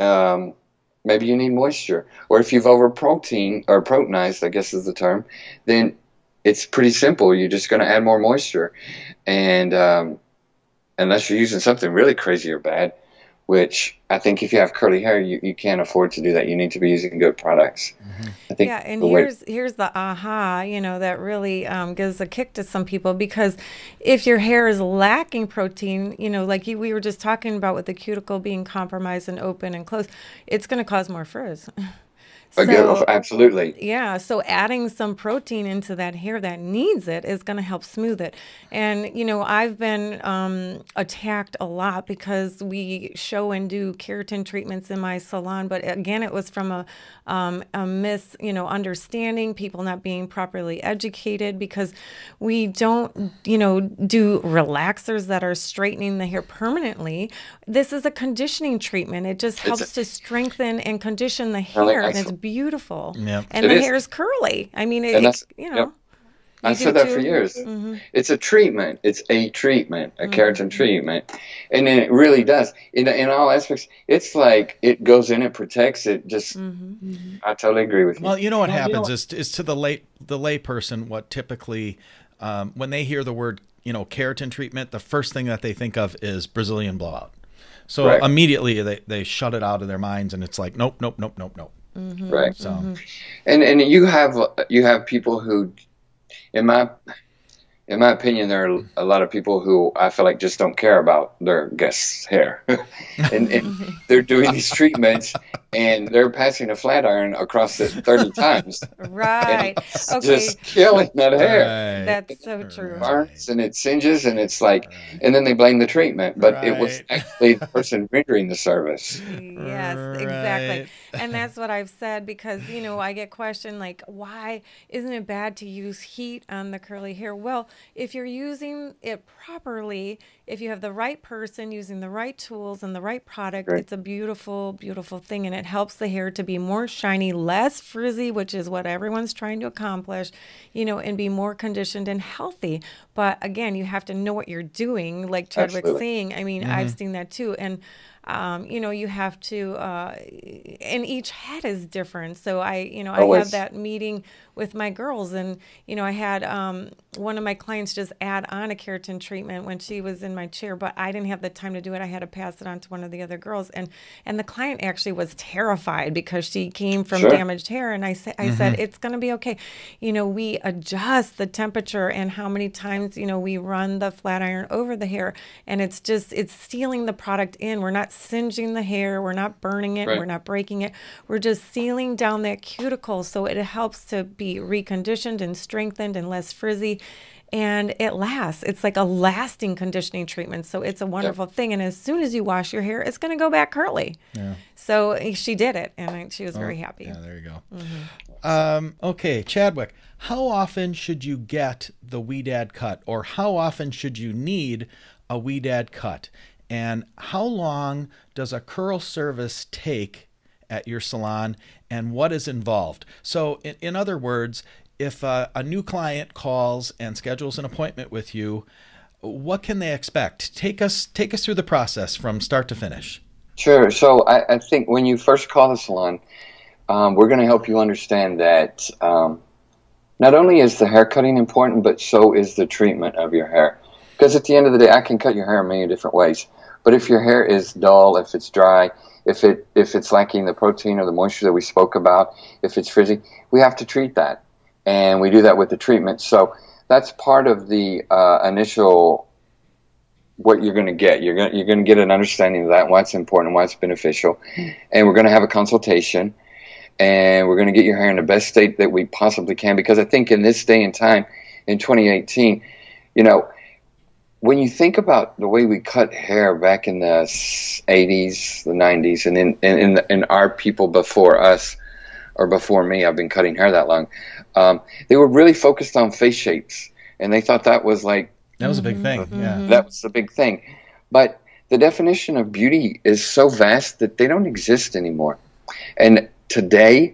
Speaker 3: maybe you need moisture. Or if you've over protein or proteinized, I guess is the term, then it's pretty simple. You're just going to add more moisture. And unless you're using something really crazy or bad, which I think if you have curly hair, you can't afford to do that. You need to be using good products. I think
Speaker 2: yeah, and here's the aha, you know, that really gives a kick to some people, because if your hair is lacking protein, you know, like we were just talking about with the cuticle being compromised and open and closed, it's going to cause more frizz. So,
Speaker 3: absolutely.
Speaker 2: Yeah. So adding some protein into that hair that needs it is going to help smooth it. And, you know, I've been attacked a lot because we show and do keratin treatments in my salon. But again, it was from a understanding, people not being properly educated, because we don't, you know, do relaxers that are straightening the hair permanently. This is a conditioning treatment. It just helps to strengthen and condition the hair, and it's beautiful.
Speaker 1: Yeah.
Speaker 2: And the hair is curly. I mean, you know.
Speaker 3: Yep. I've said that for years. It's a treatment. It's a treatment, a keratin treatment. And then it really does. In all aspects, it's like it goes in, it protects, it just, I totally agree with you.
Speaker 1: Well, you know what happens is to the lay person, what typically, when they hear the word, you know, keratin treatment, the first thing that they think of is Brazilian blowout. So immediately they shut it out of their minds, and it's like, nope, nope, nope, nope, nope.
Speaker 3: Right.
Speaker 1: So,
Speaker 3: and you have people who, in my opinion, there are a lot of people who I feel like just don't care about their guests' hair, and they're doing these treatments, and they're passing a flat iron across it 30 times.
Speaker 2: Right.
Speaker 3: Okay. Just killing that hair.
Speaker 1: Right.
Speaker 2: That's so true.
Speaker 3: It burns and it singes, and it's like, and then they blame the treatment, but it was actually the person rendering the service.
Speaker 2: Yes, exactly. And that's what I've said, because, you know, I get questioned like, why isn't it bad to use heat on the curly hair? Well, if you're using it properly, if you have the right person using the right tools and the right product, it's a beautiful, beautiful thing. And it helps the hair to be more shiny, less frizzy, which is what everyone's trying to accomplish, you know, and be more conditioned and healthy. But again, you have to know what you're doing, like Chadwick's saying. I mean, I've seen that too. And you know, you have to, and each head is different. So I had that meeting with my girls, and, you know, I had one of my clients just add on a keratin treatment when she was in my chair, but I didn't have the time to do it. I had to pass it on to one of the other girls, and the client actually was terrified because she came from damaged hair. And I said, it's going to be okay. You know, we adjust the temperature and how many times, you know, we run the flat iron over the hair, and it's sealing the product in. We're not singeing the hair. We're not burning it. We're not breaking it. We're just sealing down that cuticle, so it helps to be reconditioned and strengthened and less frizzy, and it lasts. It's like a lasting conditioning treatment, so it's a wonderful thing. And as soon as you wash your hair, it's going to go back curly. So she did it, and she was very happy.
Speaker 1: Yeah, there you go. Okay, Chadwick, how often should you get the Ouidad cut, or how often should you need a Ouidad cut? And how long does a curl service take at your salon, and what is involved? So in other words, if a new client calls and schedules an appointment with you, what can they expect? Take us through the process from start to finish.
Speaker 3: Sure. So I think when you first call the salon, we're going to help you understand that not only is the hair cutting important, but so is the treatment of your hair. Because at the end of the day, I can cut your hair in many different ways. But if your hair is dull, if it's dry, if it's lacking the protein or the moisture that we spoke about, if it's frizzy, we have to treat that. And we do that with the treatment. So that's part of the initial what you're going to get. You're going to get an understanding of that, why it's important, why it's beneficial. And we're going to have a consultation. And we're going to get your hair in the best state that we possibly can. Because I think in this day and time, in 2018, you know, when you think about the way we cut hair back in the 80s, the 90s, and in our people before us, or before me, I've been cutting hair that long, they were really focused on face shapes. And they thought that was like...
Speaker 1: That was a big thing, yeah.
Speaker 3: That was a big thing. But the definition of beauty is so vast that they don't exist anymore. And today,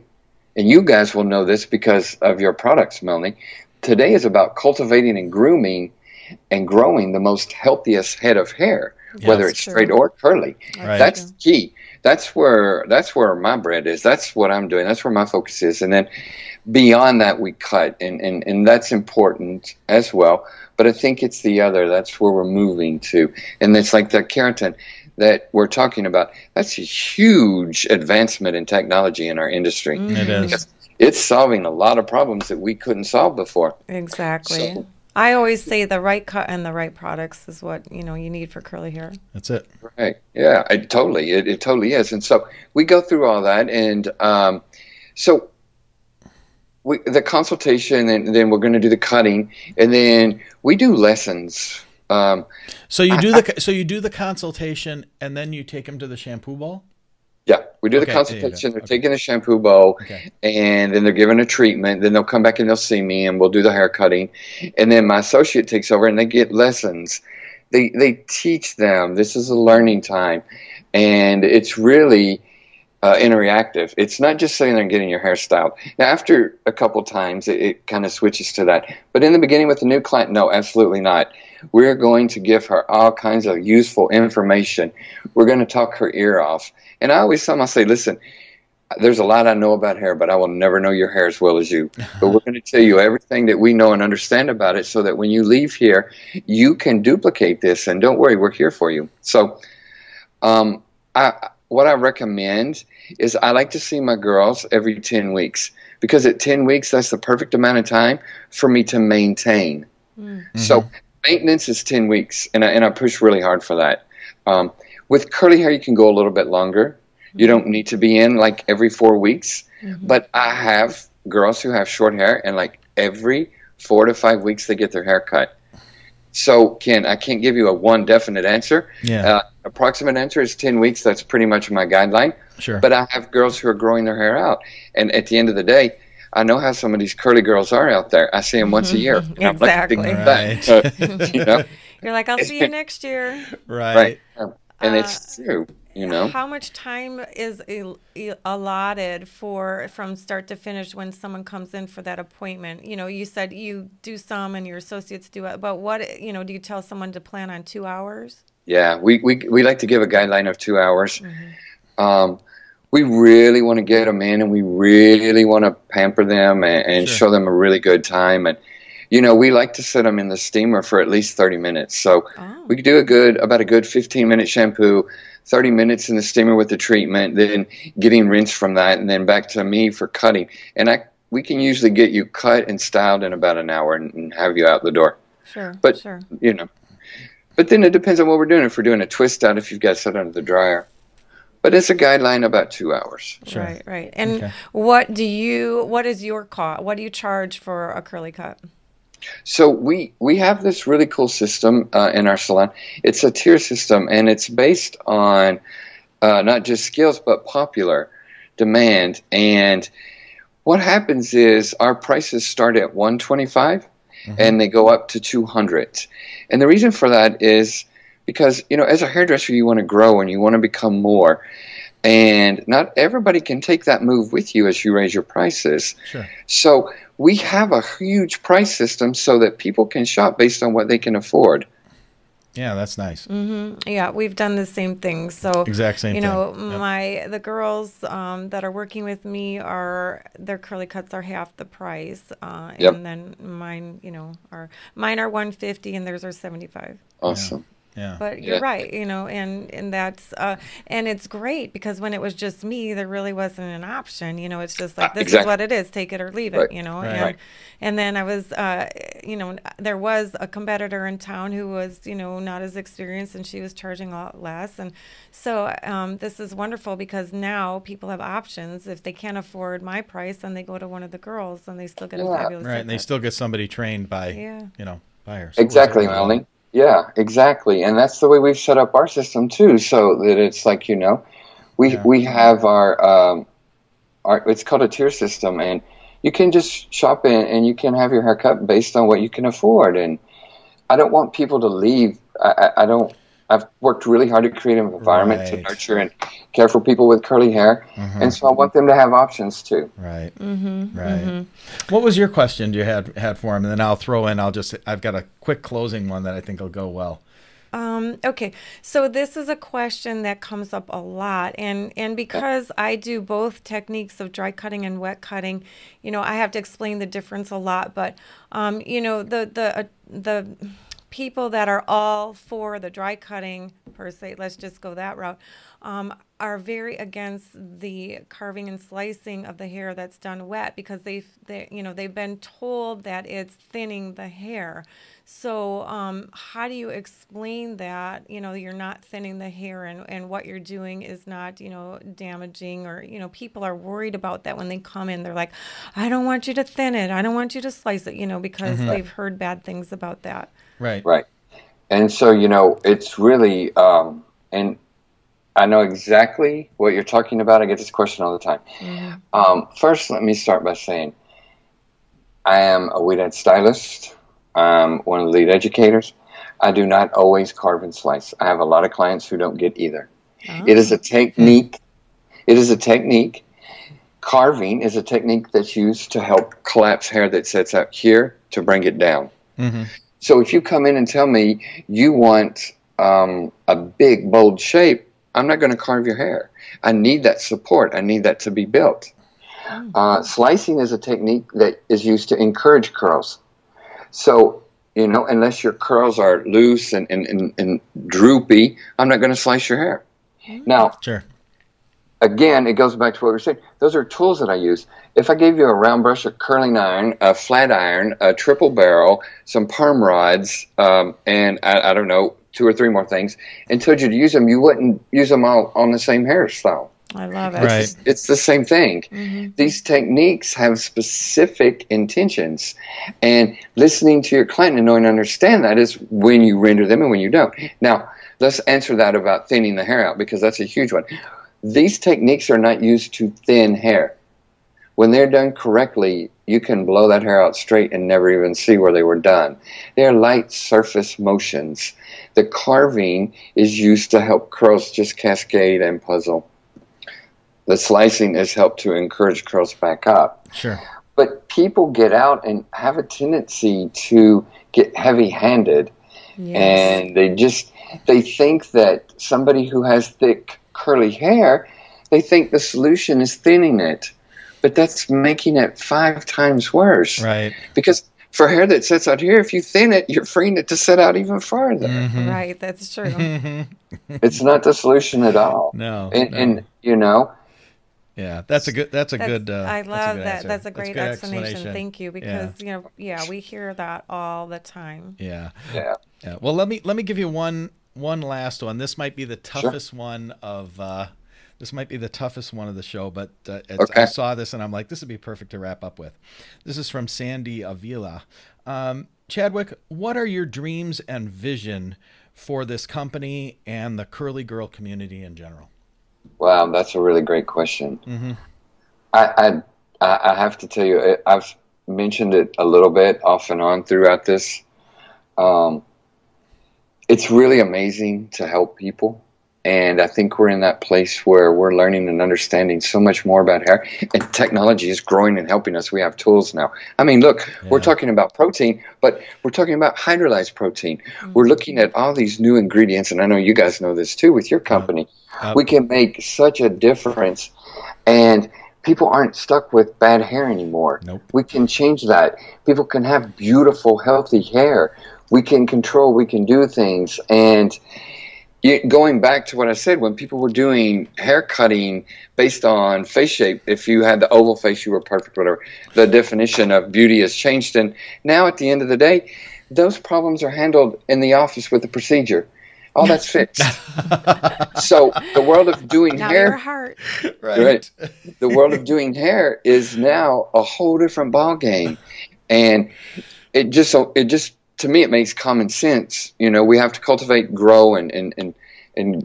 Speaker 3: and you guys will know this because of your products, Melanie, today is about cultivating and grooming and growing the most healthiest head of hair, whether it's straight or curly.
Speaker 1: Right.
Speaker 3: That's key. That's where my bread is. That's what I'm doing. That's where my focus is. And then beyond that, we cut, and that's important as well. But I think it's the other. That's where we're moving to. And it's like the keratin that we're talking about. That's a huge advancement in technology in our industry.
Speaker 1: It is.
Speaker 3: Because it's solving a lot of problems that we couldn't solve before.
Speaker 2: Exactly.
Speaker 3: So,
Speaker 2: I always say the right cut and the right products is what you need for curly hair.
Speaker 1: That's it.
Speaker 3: Right. Yeah. It totally is. And so we go through all that, and so the consultation, and then we're going to do the cutting, and then we do lessons.
Speaker 1: So you do the consultation, and then you take them to the shampoo bowl.
Speaker 3: Yeah, we do the consultation. They're taking a shampoo bowl, and then they're given a treatment. Then they'll come back and they'll see me, and we'll do the hair cutting. And then my associate takes over, and they get lessons. They teach them. This is a learning time, and it's really interactive. It's not just sitting there and getting your hair styled. Now, after a couple times, it kind of switches to that. But in the beginning with the new client, no, absolutely not. We're going to give her all kinds of useful information. We're going to talk her ear off. And I always tell them, I say, listen, there's a lot I know about hair, but I will never know your hair as well as you. But we're going to tell you everything that we know and understand about it so that when you leave here, you can duplicate this. And don't worry, we're here for you. So what I recommend is I like to see my girls every 10 weeks. Because at 10 weeks, that's the perfect amount of time for me to maintain. Mm-hmm. So maintenance is 10 weeks, and I push really hard for that. With curly hair, you can go a little bit longer. You don't need to be in like every 4 weeks. Mm-hmm. But I have girls who have short hair, and like every 4 to 5 weeks they get their hair cut. So I can't give you a one definite answer. Yeah. Approximate answer is 10 weeks. That's pretty much my guideline. Sure. But I have girls who are growing their hair out. And at the end of the day, I know how some of these curly girls are out there. I see them once a year.
Speaker 2: Exactly.
Speaker 1: Right.
Speaker 2: You're like, I'll see you next year.
Speaker 1: Right.
Speaker 3: And it's true.
Speaker 2: How much time is allotted from start to finish when someone comes in for that appointment? You said you do some and your associates do it, but what, do you tell someone to plan on 2 hours? Yeah,
Speaker 3: we like to give a guideline of 2 hours. Mm-hmm. We really want to get them in, and we really want to pamper them and show them a really good time. And, we like to set them in the steamer for at least 30 minutes. So we could do about a good 15-minute shampoo, 30 minutes in the steamer with the treatment, then getting rinsed from that, and then back to me for cutting. And we can usually get you cut and styled in about an hour and have you out the door.
Speaker 2: Sure.
Speaker 3: But, but then it depends on what we're doing. If we're doing a twist out, if you've got to set under the dryer. But it's a guideline about 2 hours.
Speaker 2: Sure. Right. And what is your cost? What do you charge for a curly cut?
Speaker 3: So we have this really cool system in our salon. It's a tier system, and it's based on not just skills, but popular demand. And what happens is our prices start at $125, and they go up to $200. And the reason for that is because, as a hairdresser, you want to grow and you want to become more. And not everybody can take that move with you as you raise your prices. Sure. So we have a huge price system so that people can shop based on what they can afford.
Speaker 1: Yeah, that's nice.
Speaker 2: Yeah, we've done the same thing. So
Speaker 1: Exact same
Speaker 2: you know,
Speaker 1: thing.
Speaker 2: the girls that are working with me their curly cuts are half the price,
Speaker 3: Yep.
Speaker 2: and then mine, mine are 150 and theirs are 75.
Speaker 3: Awesome.
Speaker 1: Yeah.
Speaker 2: But you're right, and that's and it's great because when it was just me, there really wasn't an option. It's just like this is
Speaker 3: Exactly.
Speaker 2: what it is, take it or leave it.
Speaker 3: Right.
Speaker 1: Right.
Speaker 2: And then I was, there was a competitor in town who was, not as experienced, and she was charging a lot less. And so this is wonderful because now people have options. If they can't afford my price, then they go to one of the girls, and they still get a fabulous
Speaker 1: Right, and they
Speaker 2: haircut.
Speaker 1: still get somebody trained by, by her. So it works
Speaker 3: Exactly,
Speaker 1: out really well.
Speaker 3: Melanie. Yeah, exactly. And that's the way we've set up our system too, so that it's like, we have our it's called a tier system, and you can just shop in and you can have your haircut based on what you can afford. And I don't want people to leave. I've worked really hard to create an environment to nurture and care for people with curly hair. And so I want them to have options too.
Speaker 1: Right. Right. What was your question you had for him? And then I'll throw in, I've got a quick closing one that I think will go well.
Speaker 2: Okay, so this is a question that comes up a lot, and because I do both techniques of dry cutting and wet cutting, I have to explain the difference a lot. But the people that are all for the dry cutting per se, let's just go that route, are very against the carving and slicing of the hair that's done wet because they've been told that it's thinning the hair. So how do you explain that, you're not thinning the hair and what you're doing is not, damaging, or, people are worried about that when they come in. They're like, I don't want you to thin it. I don't want you to slice it, because they've heard bad things about that.
Speaker 1: Right.
Speaker 3: Right. And so, it's really, and I know exactly what you're talking about. I get this question all the time. First, let me start by saying I am a Ouidad stylist. I'm one of the lead educators. I do not always carve and slice. I have a lot of clients who don't get either. It is a technique. It is a technique. Carving is a technique that's used to help collapse hair that sets out here to bring it down. So if you come in and tell me you want a big, bold shape, I'm not going to carve your hair. I need that support. I need that to be built. Slicing is a technique that is used to encourage curls. So, unless your curls are loose and droopy, I'm not going to slice your hair. Now, again, it goes back to what we were saying. Those are tools that I use. If I gave you a round brush, a curling iron, a flat iron, a triple barrel, some perm rods, and I don't know, 2 or 3 more things, and told you to use them, you wouldn't use them all on the same hairstyle.
Speaker 2: I love it.
Speaker 1: Right.
Speaker 3: It's the same thing. These techniques have specific intentions, and listening to your client and knowing and understand that is when you render them and when you don't. Now, let's answer that about thinning the hair out, because that's a huge one. These techniques are not used to thin hair. When they're done correctly, you can blow that hair out straight and never even see where they were done. They're light surface motions. The carving is used to help curls just cascade and puzzle. The slicing is helped to encourage curls back up.
Speaker 1: Sure.
Speaker 3: But people get out and have a tendency to get heavy-handed. And they think that somebody who has thick curly hair, they think the solution is thinning it. But that's making it 5 times worse.
Speaker 1: Right.
Speaker 3: Because for hair that sets out here, if you thin it, you're freeing it to set out even farther.
Speaker 2: Right, that's true.
Speaker 3: It's not the solution at all.
Speaker 1: No.
Speaker 3: And
Speaker 1: yeah, that's a good.
Speaker 2: I love that.
Speaker 1: Answer.
Speaker 2: That's a great
Speaker 1: good
Speaker 2: explanation. Thank you, because we hear that all the time.
Speaker 1: Yeah.
Speaker 3: Yeah.
Speaker 1: Well, let me give you one last one. This might be the toughest one of this might be the toughest one of the show, but I saw this and I'm like, this would be perfect to wrap up with. This is from Sandy Avila. Chadwick, what are your dreams and vision for this company and the curly girl community in general?
Speaker 3: Wow, that's a really great question. I have to tell you, I've mentioned it a little bit off and on throughout this. It's really amazing to help people, And I think we're in that place where we're learning and understanding so much more about hair. And technology is growing and helping us. We have tools now. I mean, look, we're talking about protein, but we're talking about hydrolyzed protein. We're looking at all these new ingredients, and I know you guys know this too with your company. We can make such a difference, and people aren't stuck with bad hair anymore.
Speaker 1: Nope.
Speaker 3: We can change that. People can have beautiful, healthy hair. We can control, we can do things. And going back to what I said, when people were doing hair cutting based on face shape, if you had the oval face, you were perfect, whatever, the definition of beauty has changed. And now at the end of the day, those problems are handled in the office with a procedure. All that's fixed. So the world of doing
Speaker 2: now
Speaker 3: hair,
Speaker 2: your heart.
Speaker 3: right? The world of doing hair is now a whole different ball game, and it just to me it makes common sense. You know, we have to cultivate, grow, and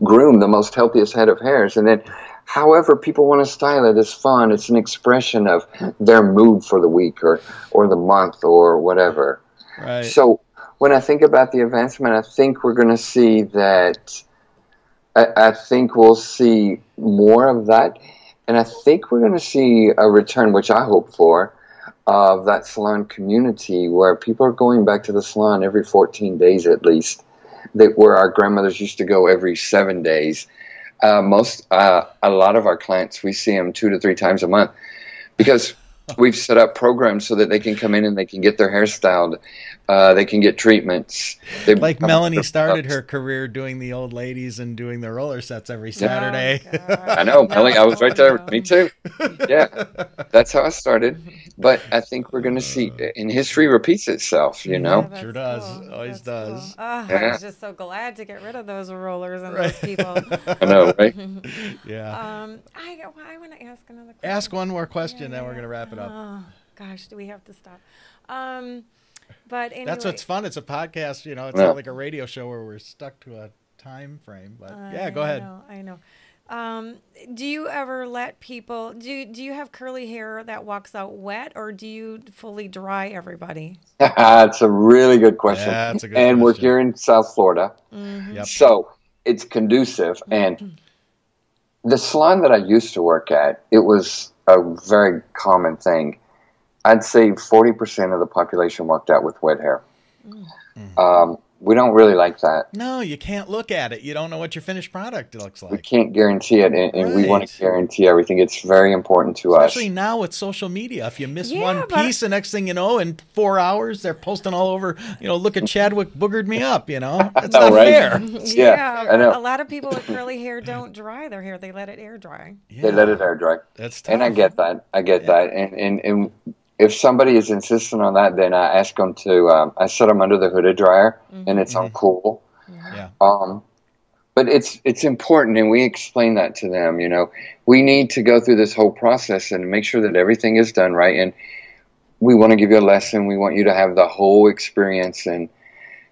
Speaker 3: groom the most healthiest head of hairs, and then however people want to style it is fun. It's an expression of their mood for the week or the month or whatever.
Speaker 1: Right.
Speaker 3: So when I think about the advancement, I think we're going to see that. I think we'll see more of that, and I think we're going to see a return, which I hope for, of that salon community where people are going back to the salon every 14 days at least, where our grandmothers used to go every 7 days. A lot of our clients, we see them 2 to 3 times a month because we've set up programs so that they can come in and they can get their hair styled. They can get treatments.
Speaker 1: Like Melanie started her career doing the old ladies and doing the roller sets every Saturday.
Speaker 2: Oh,
Speaker 3: I know, Melanie. I was right there. Me too. Yeah, that's how I started. But I think we're going to see, and history repeats itself, you know?
Speaker 2: Yeah,
Speaker 1: Sure does.
Speaker 2: cool.
Speaker 1: Always does.
Speaker 2: Cool. Oh,
Speaker 3: Yeah.
Speaker 2: I was just so glad to get rid of those rollers and those people.
Speaker 3: I know, right?
Speaker 1: Yeah.
Speaker 2: I want to ask another question.
Speaker 1: Ask one more question, then we're going to wrap it up.
Speaker 2: Oh, gosh, do we have to stop? But anyway.
Speaker 1: That's what's fun. It's a podcast, you know. It's not like a radio show where we're stuck to a time frame. But yeah, go ahead.
Speaker 2: I know. Do you ever let people, do you have curly hair that walks out wet, or do you fully dry everybody?
Speaker 3: That's a really good question.
Speaker 1: Yeah, that's a good
Speaker 3: and
Speaker 1: question.
Speaker 3: we're here in South Florida.
Speaker 1: Yep.
Speaker 3: So it's conducive. And the salon that I used to work at, it was a very common thing. I'd say 40% of the population walked out with wet hair. We don't really like that.
Speaker 1: No, you can't look at it. You don't know what your finished product looks
Speaker 3: We
Speaker 1: like.
Speaker 3: can't guarantee it, and we want
Speaker 1: Right.
Speaker 3: to guarantee everything. It's very important to
Speaker 1: Especially
Speaker 3: us.
Speaker 1: now with social media. If you miss
Speaker 2: Yeah,
Speaker 1: one
Speaker 2: but-
Speaker 1: piece, the next thing you know, in 4 hours, they're posting all over, you know, look at Chadwick boogered me up, you know? That's not
Speaker 3: right?
Speaker 1: fair.
Speaker 3: Yeah, I know.
Speaker 2: A lot of people with curly hair don't dry their hair; they let it air dry.
Speaker 1: Yeah,
Speaker 3: They let it air dry.
Speaker 1: That's tough.
Speaker 3: And I get that. And if somebody is insistent on that, then I ask them to, I set them under the hooded dryer, and it's on cool.
Speaker 1: Yeah.
Speaker 3: But it's important, and we explain that to them. You know, we need to go through this whole process and make sure that everything is done right. And we want to give you a lesson. We want you to have the whole experience, and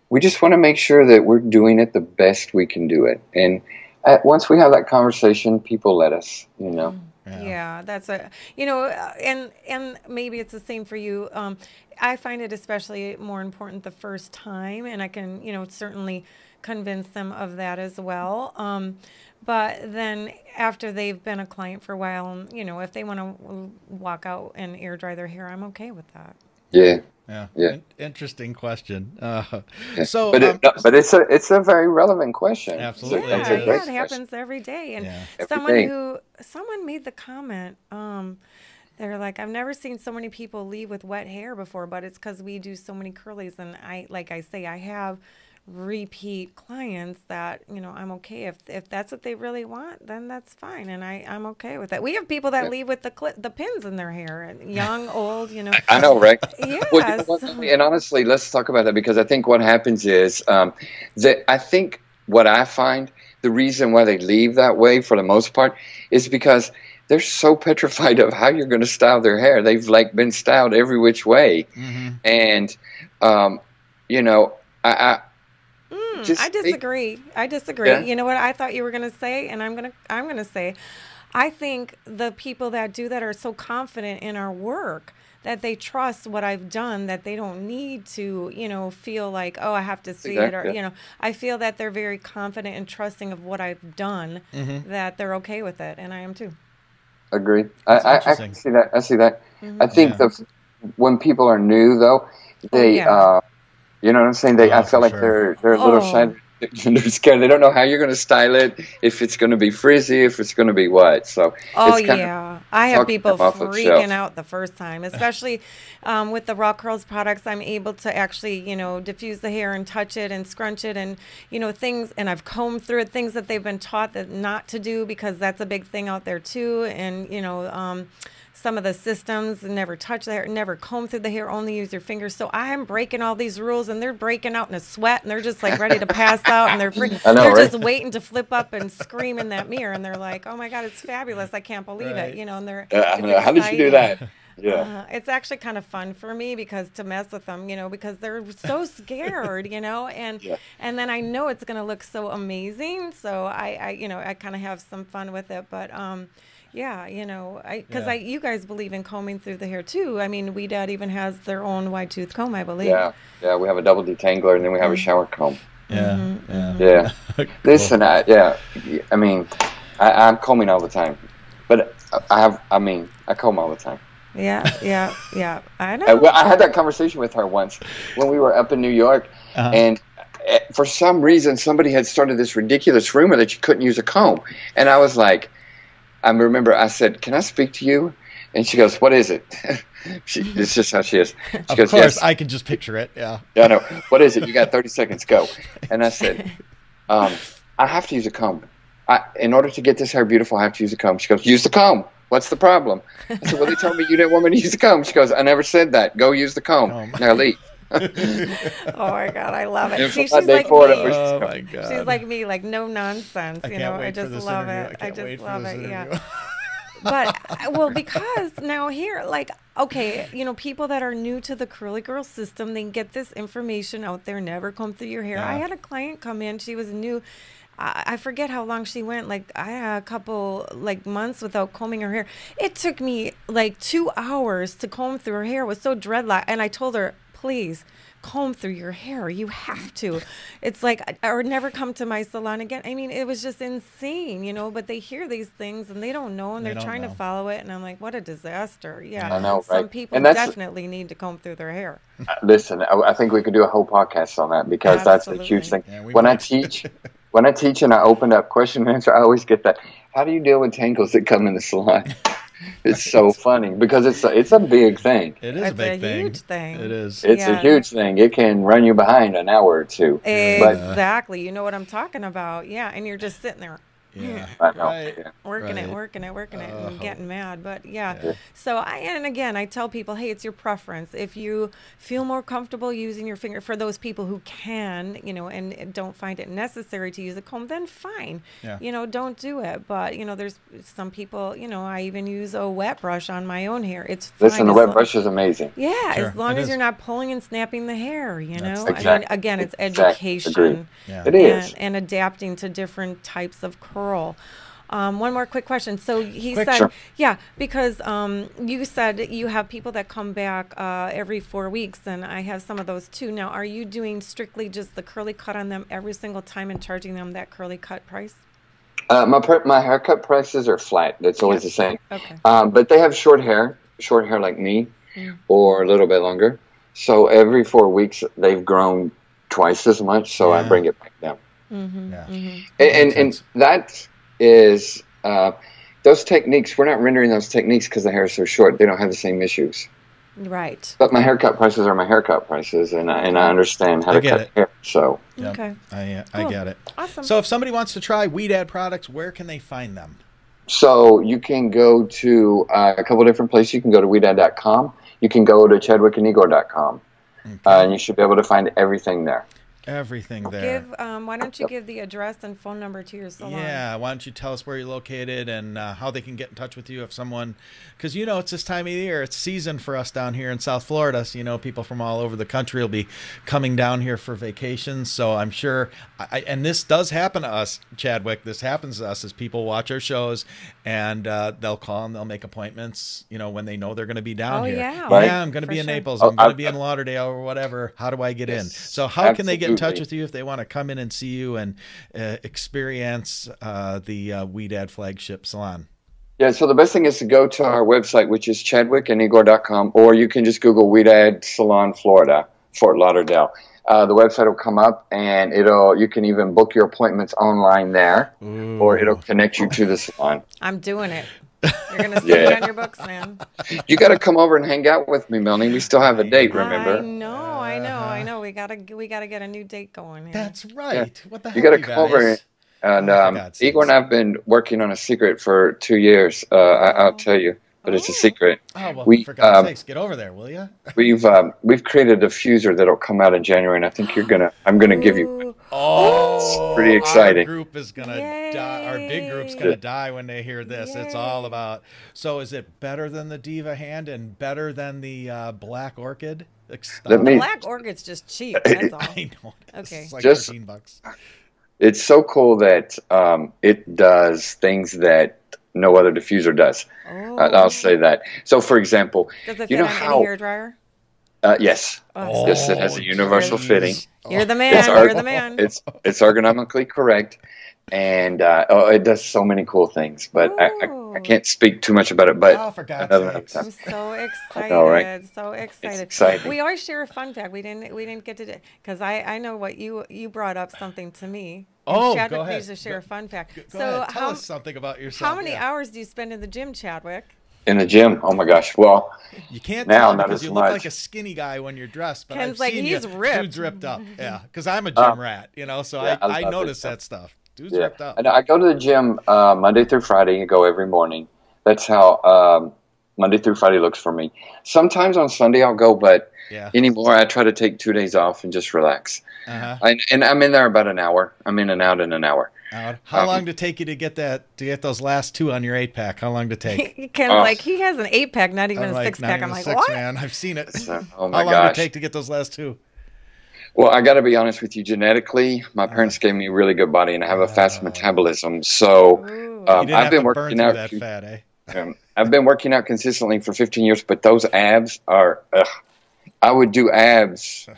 Speaker 3: we just want to make sure that we're doing it the best we can do it. And once we have that conversation, people let us. You know.
Speaker 2: Yeah, that's and maybe it's the same for you. I find it especially more important the first time, and I can, certainly convince them of that as well. But then after they've been a client for a while, if they want to walk out and air dry their hair, I'm okay with that.
Speaker 3: Yeah.
Speaker 1: Yeah. Interesting question. So,
Speaker 3: but it's a very relevant question.
Speaker 1: Absolutely.
Speaker 2: Yeah,
Speaker 3: It's a great
Speaker 2: it happens
Speaker 3: question.
Speaker 2: every day. And
Speaker 3: Every day.
Speaker 2: someone made the comment. They're like, I've never seen so many people leave with wet hair before, but it's because we do so many curlies. And I have repeat clients that, I'm okay. If that's what they really want, then that's fine. And I'm okay with that. We have people that leave with the pins in their hair, young, old,
Speaker 3: I know, right?
Speaker 2: Yes.
Speaker 3: Well, and honestly, let's talk about that, because I think what happens is that I think what I find the reason why they leave that way for the most part is because they're so petrified of how you're going to style their hair. They've been styled every which way. And,
Speaker 2: I disagree.
Speaker 3: Yeah.
Speaker 2: You know what I thought you were going to say, and I'm going to say, I think the people that do that are so confident in our work that they trust what I've done, that they don't need to, you know, feel like, oh, I have to see it, or, you know, I feel that they're very confident and trusting of what I've done, that they're okay with it, and I am too.
Speaker 3: Agreed. I see that. I see that. I think when people are new, though, they, you know what I'm saying? I feel like they're a little shy. They're scared. They don't know how you're going to style it, if it's going to be frizzy, if it's going to be what. So, I
Speaker 2: have people freaking out the first time, especially with the Raw Curls products. I'm able to actually, you know, diffuse the hair and touch it and scrunch it, and, you know, things, and I've combed through it, things that they've been taught that not to do, because that's a big thing out there too. And, you know, some of the systems never touch the hair, never comb through the hair, only use your fingers. So I'm breaking all these rules, and they're breaking out in a sweat, and they're just like ready to pass out, and they're just waiting to flip up and scream in that mirror, and they're like, "Oh my God, it's fabulous! I can't believe it!" You know, and they're
Speaker 3: how did you do that? Yeah,
Speaker 2: it's actually kind of fun for me, because to mess with them, you know, because they're so scared, you know, and then I know it's gonna look so amazing, so I you know, I kind of have some fun with it, but yeah, you know, because you guys believe in combing through the hair too. I mean, Ouidad even has their own wide tooth comb, I believe.
Speaker 3: Yeah, we have a double detangler, and then we have a shower comb.
Speaker 1: Yeah.
Speaker 3: Cool. Listen, I mean, I'm combing all the time, but I comb all the time.
Speaker 2: Yeah. I know.
Speaker 3: I had that conversation with her once when we were up in New York, and for some reason, somebody had started this ridiculous rumor that you couldn't use a comb, and I was like, I remember I said, "Can I speak to you?" And she goes, "What is it?" It's just how she is. She goes,
Speaker 1: "Of course, yes. I can just picture it." Yeah,
Speaker 3: I know. "What is it? You got 30 seconds. Go." And I said, "I have to use a comb. In order to get this hair beautiful, I have to use a comb." She goes, "Use the comb. What's the problem?" I said, "Well, they told me you didn't want me to use the comb." She goes, "I never said that. Go use the comb. Now leave."
Speaker 2: Oh my God, I love it.
Speaker 3: She's
Speaker 2: like me.
Speaker 3: Oh my
Speaker 2: God. She's like me, like no nonsense. You know, I just love it. I just love it. Yeah. But well, because now here, like, okay, you know, people that are new to the Curly Girl system, they get this information out there, never comb through your hair. I had a client come in, she was new. I forget how long she went. Like, I had a couple like months without combing her hair. It took me like 2 hours to comb through her hair. It was so dreadlocked. And I told her, please comb through your hair. You have to. It's like, or never come to my salon again. I mean, it was just insane, you know, but they hear these things and they don't know, and they're trying to follow it. And I'm like, what a disaster. Yeah.
Speaker 3: I know,
Speaker 2: Some
Speaker 3: right?
Speaker 2: people definitely need to comb through their hair.
Speaker 3: Listen, I think we could do a whole podcast on that, because that's a huge thing. Yeah, when I teach and I open up question and answer, I always get that. How do you deal with tangles that come in the salon? It's so funny, because it's a big thing.
Speaker 1: It is a big thing.
Speaker 2: Huge thing.
Speaker 1: It is.
Speaker 3: It's a huge thing. It can run you behind an hour or two.
Speaker 2: Exactly. You know what I'm talking about. Yeah, and you're just sitting there.
Speaker 1: Yeah,
Speaker 3: I know.
Speaker 1: right.
Speaker 3: Yeah.
Speaker 2: Working it, and getting mad. But so and again, I tell people, hey, it's your preference. If you feel more comfortable using your finger, for those people who can, you know, and don't find it necessary to use a comb, then fine.
Speaker 1: Yeah.
Speaker 2: You know, don't do it. But you know, there's some people, you know, I even use a wet brush on my own hair. It's fine.
Speaker 3: Listen, the wet brush is amazing.
Speaker 2: Yeah,
Speaker 1: Sure,
Speaker 2: as long as you're not pulling and snapping the hair, you know.
Speaker 3: Exactly.
Speaker 2: I mean, again, it's education.
Speaker 1: Yeah.
Speaker 3: It is.
Speaker 2: And adapting to different types of curl. One more quick question. So he
Speaker 3: Quick,
Speaker 2: said,
Speaker 3: sure.
Speaker 2: yeah, because you said you have people that come back every 4 weeks, and I have some of those too. Now, are you doing strictly just the curly cut on them every single time and charging them that curly cut price?
Speaker 3: My haircut prices are flat. That's always the same.
Speaker 2: Okay.
Speaker 3: But they have short hair like me, or a little bit longer. So every 4 weeks, they've grown twice as much, so I bring it back down. And that is those techniques. We're not rendering those techniques because the hair is so short. They don't have the same issues.
Speaker 2: Right.
Speaker 3: But my haircut prices are my haircut prices, and I understand how to cut hair. So
Speaker 2: okay,
Speaker 1: I get it.
Speaker 2: Awesome.
Speaker 1: So if somebody wants to try Ouidad products, where can they find them?
Speaker 3: So you can go to a couple different places. You can go to Ouidad.com. You can go to ChadwickandIgor.com. And you should be able to find everything there.
Speaker 1: Everything there.
Speaker 2: Why don't you give the address and phone number to your salon?
Speaker 1: Yeah, why don't you tell us where you're located and how they can get in touch with you if someone, because you know it's this time of year, it's season for us down here in South Florida. So, you know, people from all over the country will be coming down here for vacations. So I'm sure, and this does happen to us, Chadwick. This happens to us as people watch our shows and they'll call and they'll make appointments, you know, when they know they're going to be down here.
Speaker 2: Yeah,
Speaker 3: right.
Speaker 1: Yeah, I'm going to be in
Speaker 2: sure.
Speaker 1: Naples. I'm going to be in Lauderdale or whatever. How do I get in? So how can they get in touch
Speaker 3: absolutely.
Speaker 1: with you if they want to come in and see you and experience the Ouidad Flagship Salon?
Speaker 3: Yeah, so the best thing is to go to our website, which is chadwickandigor.com, or you can just Google Ouidad Salon, Florida, Fort Lauderdale. The website will come up, and you can even book your appointments online there, or it'll connect you to the salon.
Speaker 2: I'm doing it. You're going to stick it on your books, man.
Speaker 3: You got to come over and hang out with me, Melanie. We still have a date, remember?
Speaker 2: I know. We gotta get a new date going here.
Speaker 1: That's right. What the heck,
Speaker 3: You got to
Speaker 1: you
Speaker 3: come over.
Speaker 1: guys?
Speaker 3: And
Speaker 1: Oh, for God's
Speaker 3: Igor and
Speaker 1: sakes.
Speaker 3: I have been working on a secret for 2 years. I'll tell you, but it's a secret.
Speaker 1: Oh, well,
Speaker 3: We
Speaker 1: for God's sakes, get over there, will you?
Speaker 3: we've created a diffuser that'll come out in January, and I think I'm gonna give you.
Speaker 2: Ooh.
Speaker 1: Oh,
Speaker 3: pretty exciting.
Speaker 1: Our group is gonna
Speaker 2: Yay.
Speaker 1: die. Our big group's gonna die when they hear this. It's all about. So, is it better than the Diva Hand and better than the Black Orchid?
Speaker 3: Let me-
Speaker 2: Black Orchid's just cheap. That's all.
Speaker 1: I know.
Speaker 2: Okay.
Speaker 1: It's like
Speaker 3: Just-
Speaker 1: $13.
Speaker 3: It's so cool that it does things that no other diffuser does.
Speaker 2: Oh.
Speaker 3: I'll say that. So, for example,
Speaker 2: Does it
Speaker 3: you
Speaker 2: fit
Speaker 3: know
Speaker 2: on
Speaker 3: how?
Speaker 2: any hairdryer?
Speaker 3: Yes,
Speaker 2: Oh,
Speaker 3: yes, it has a universal
Speaker 1: geez.
Speaker 3: fitting.
Speaker 2: You're the
Speaker 3: It's
Speaker 2: man. You're the man.
Speaker 3: It's ergonomically correct, and it does so many cool things. But
Speaker 2: Ooh.
Speaker 3: I can't speak too much about it. But
Speaker 1: Oh, for God's
Speaker 3: another
Speaker 1: sakes.
Speaker 3: time.
Speaker 2: I'm so excited.
Speaker 3: know, right?
Speaker 2: So excited.
Speaker 3: exciting.
Speaker 2: We always share a fun fact. We didn't get to, because I know what you brought up something to me. And
Speaker 1: Oh,
Speaker 2: Chadwick
Speaker 1: go ahead.
Speaker 2: needs to share a fun fact.
Speaker 1: Go
Speaker 2: So
Speaker 1: ahead. Tell us something about yourself.
Speaker 2: how many
Speaker 1: Yeah.
Speaker 2: hours do you spend in the gym, Chadwick?
Speaker 3: In the gym, oh my gosh! Well,
Speaker 1: You can't
Speaker 3: Now,
Speaker 1: tell
Speaker 3: not
Speaker 1: because
Speaker 3: as
Speaker 1: you look
Speaker 3: much.
Speaker 1: like a skinny guy when you're dressed. But
Speaker 2: Ken's
Speaker 1: I've
Speaker 2: like,
Speaker 1: seen
Speaker 2: he's
Speaker 1: you.
Speaker 2: ripped.
Speaker 1: Dude's ripped up. Yeah, because I'm a gym rat, you know, so
Speaker 3: yeah,
Speaker 1: I
Speaker 3: love
Speaker 1: notice
Speaker 3: it.
Speaker 1: that stuff. Dude's
Speaker 3: yeah,
Speaker 1: ripped up.
Speaker 3: and I go to the gym Monday through Friday. I go every morning. That's how Monday through Friday looks for me. Sometimes on Sunday I'll go, but
Speaker 1: Yeah.
Speaker 3: anymore I try to take 2 days off and just relax.
Speaker 1: Uh-huh.
Speaker 3: And I'm in there about an hour. I'm in and out in an hour.
Speaker 1: How long did it take you to get those last two on your 8-pack? How long did it take?
Speaker 2: Ken's
Speaker 3: Oh.
Speaker 2: like, he has an 8-pack, not even
Speaker 1: I'm
Speaker 2: a
Speaker 1: like,
Speaker 2: 6-pack.
Speaker 1: not
Speaker 2: I'm
Speaker 1: even
Speaker 2: like,
Speaker 1: six,
Speaker 2: what?
Speaker 1: man. I've seen it.
Speaker 3: So, oh
Speaker 1: How
Speaker 3: my
Speaker 1: long did it
Speaker 3: gosh!
Speaker 1: take to get those last two?
Speaker 3: Well, I got to be honest with you. Genetically, my parents gave me a really good body, and I have a fast metabolism. So
Speaker 2: Ooh.
Speaker 1: You didn't
Speaker 3: I've
Speaker 1: have
Speaker 3: been
Speaker 1: to burn
Speaker 3: working
Speaker 1: through
Speaker 3: out.
Speaker 1: that fat, eh?
Speaker 3: I've been working out consistently for 15 years, but those abs are. I would do abs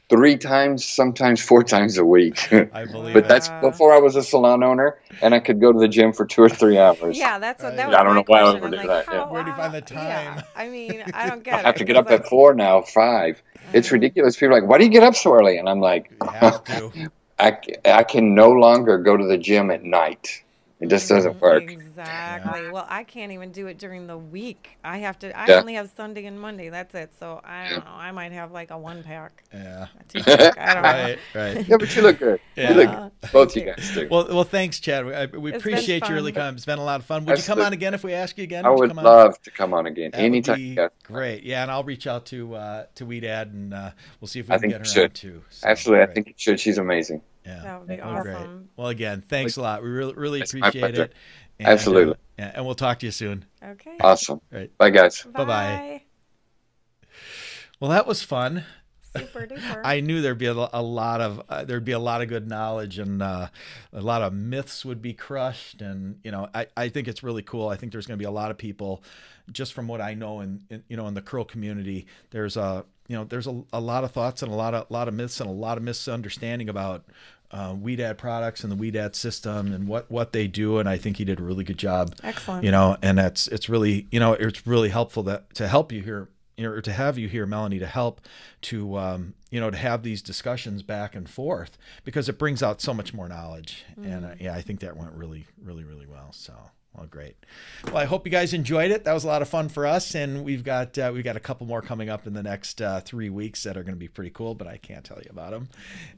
Speaker 3: 3 times, sometimes 4 times a week.
Speaker 1: I believe
Speaker 3: But
Speaker 1: it.
Speaker 3: that's before I was a salon owner, and I could go to the gym for 2 or 3 hours.
Speaker 2: Yeah, that was
Speaker 3: I don't
Speaker 2: my
Speaker 3: know why I
Speaker 2: question.
Speaker 3: would
Speaker 2: I'm
Speaker 3: do
Speaker 2: like,
Speaker 3: that, yeah.
Speaker 2: how,
Speaker 1: Where do you find the
Speaker 2: yeah,
Speaker 1: time?
Speaker 2: I mean, I don't get
Speaker 3: I
Speaker 2: it.
Speaker 3: have to get
Speaker 2: 'cause,
Speaker 3: up at 4 now, 5. It's ridiculous. People are like, why do you get up so early? And I'm like,
Speaker 1: You have to.
Speaker 3: I can no longer go to the gym at night. It just doesn't work.
Speaker 2: Exactly. Well, I can't even do it during the week. I
Speaker 3: Yeah.
Speaker 2: only have Sunday and Monday. That's it. So I don't know. I might have like a 1-pack.
Speaker 1: Yeah.
Speaker 2: A 2-pack. I don't know.
Speaker 1: Right, right.
Speaker 3: Yeah, but you look good.
Speaker 1: Yeah.
Speaker 3: You look good. Both you guys do.
Speaker 1: Well, thanks, Chad. We
Speaker 2: It's been
Speaker 1: appreciate you really
Speaker 2: fun.
Speaker 1: coming. It's been a lot of fun. Would you come
Speaker 3: Absolutely.
Speaker 1: on again if we ask you again?
Speaker 3: I
Speaker 1: you
Speaker 3: would
Speaker 1: come on?
Speaker 3: love to come on again.
Speaker 1: That would
Speaker 3: Anytime.
Speaker 1: be
Speaker 3: Yeah.
Speaker 1: great. Yeah, and I'll reach out to Ouidad and we'll see if we
Speaker 3: I
Speaker 1: can
Speaker 3: think
Speaker 1: get her
Speaker 3: you should.
Speaker 1: on too. So,
Speaker 3: Absolutely. I
Speaker 1: great.
Speaker 3: think you should. She's amazing.
Speaker 1: Yeah,
Speaker 2: That would be
Speaker 1: well, great.
Speaker 2: awesome.
Speaker 1: Well, again, thanks a lot. We really
Speaker 3: It's my
Speaker 1: appreciate
Speaker 3: pleasure.
Speaker 1: it. And,
Speaker 3: Absolutely.
Speaker 1: yeah, and we'll talk to you soon.
Speaker 2: Okay.
Speaker 3: Awesome.
Speaker 1: Right.
Speaker 3: Bye, guys.
Speaker 1: Bye-bye.
Speaker 2: Bye.
Speaker 1: Well, that was fun.
Speaker 2: Super duper.
Speaker 1: I knew there'd be a lot of good knowledge and a lot of myths would be crushed. And, you know, I think it's really cool. I think there's going to be a lot of people, just from what I know in the curl community, there's a lot of thoughts and a lot of myths and a lot of misunderstanding about Ouidad products and the Ouidad system and what they do. And I think he did a really good job.
Speaker 2: Excellent.
Speaker 1: You know, and it's really helpful to help you here. Or to have you here, Melanie, to help to to have these discussions back and forth, because it brings out so much more knowledge. And I think that went really, really, really well. So Well, great. Well, I hope you guys enjoyed it. That was a lot of fun for us, and we've got a couple more coming up in the next 3 weeks that are going to be pretty cool, but I can't tell you about them.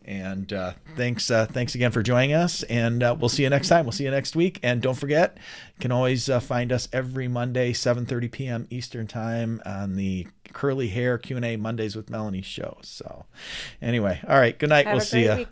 Speaker 1: And thanks again for joining us, and we'll see you next time. We'll see you next week, and don't forget, you can always find us every Monday, 7:30 p.m. Eastern Time on the Curly Hair Q&A Mondays with Melanie show. So, anyway, all right. Good night. We'll see you.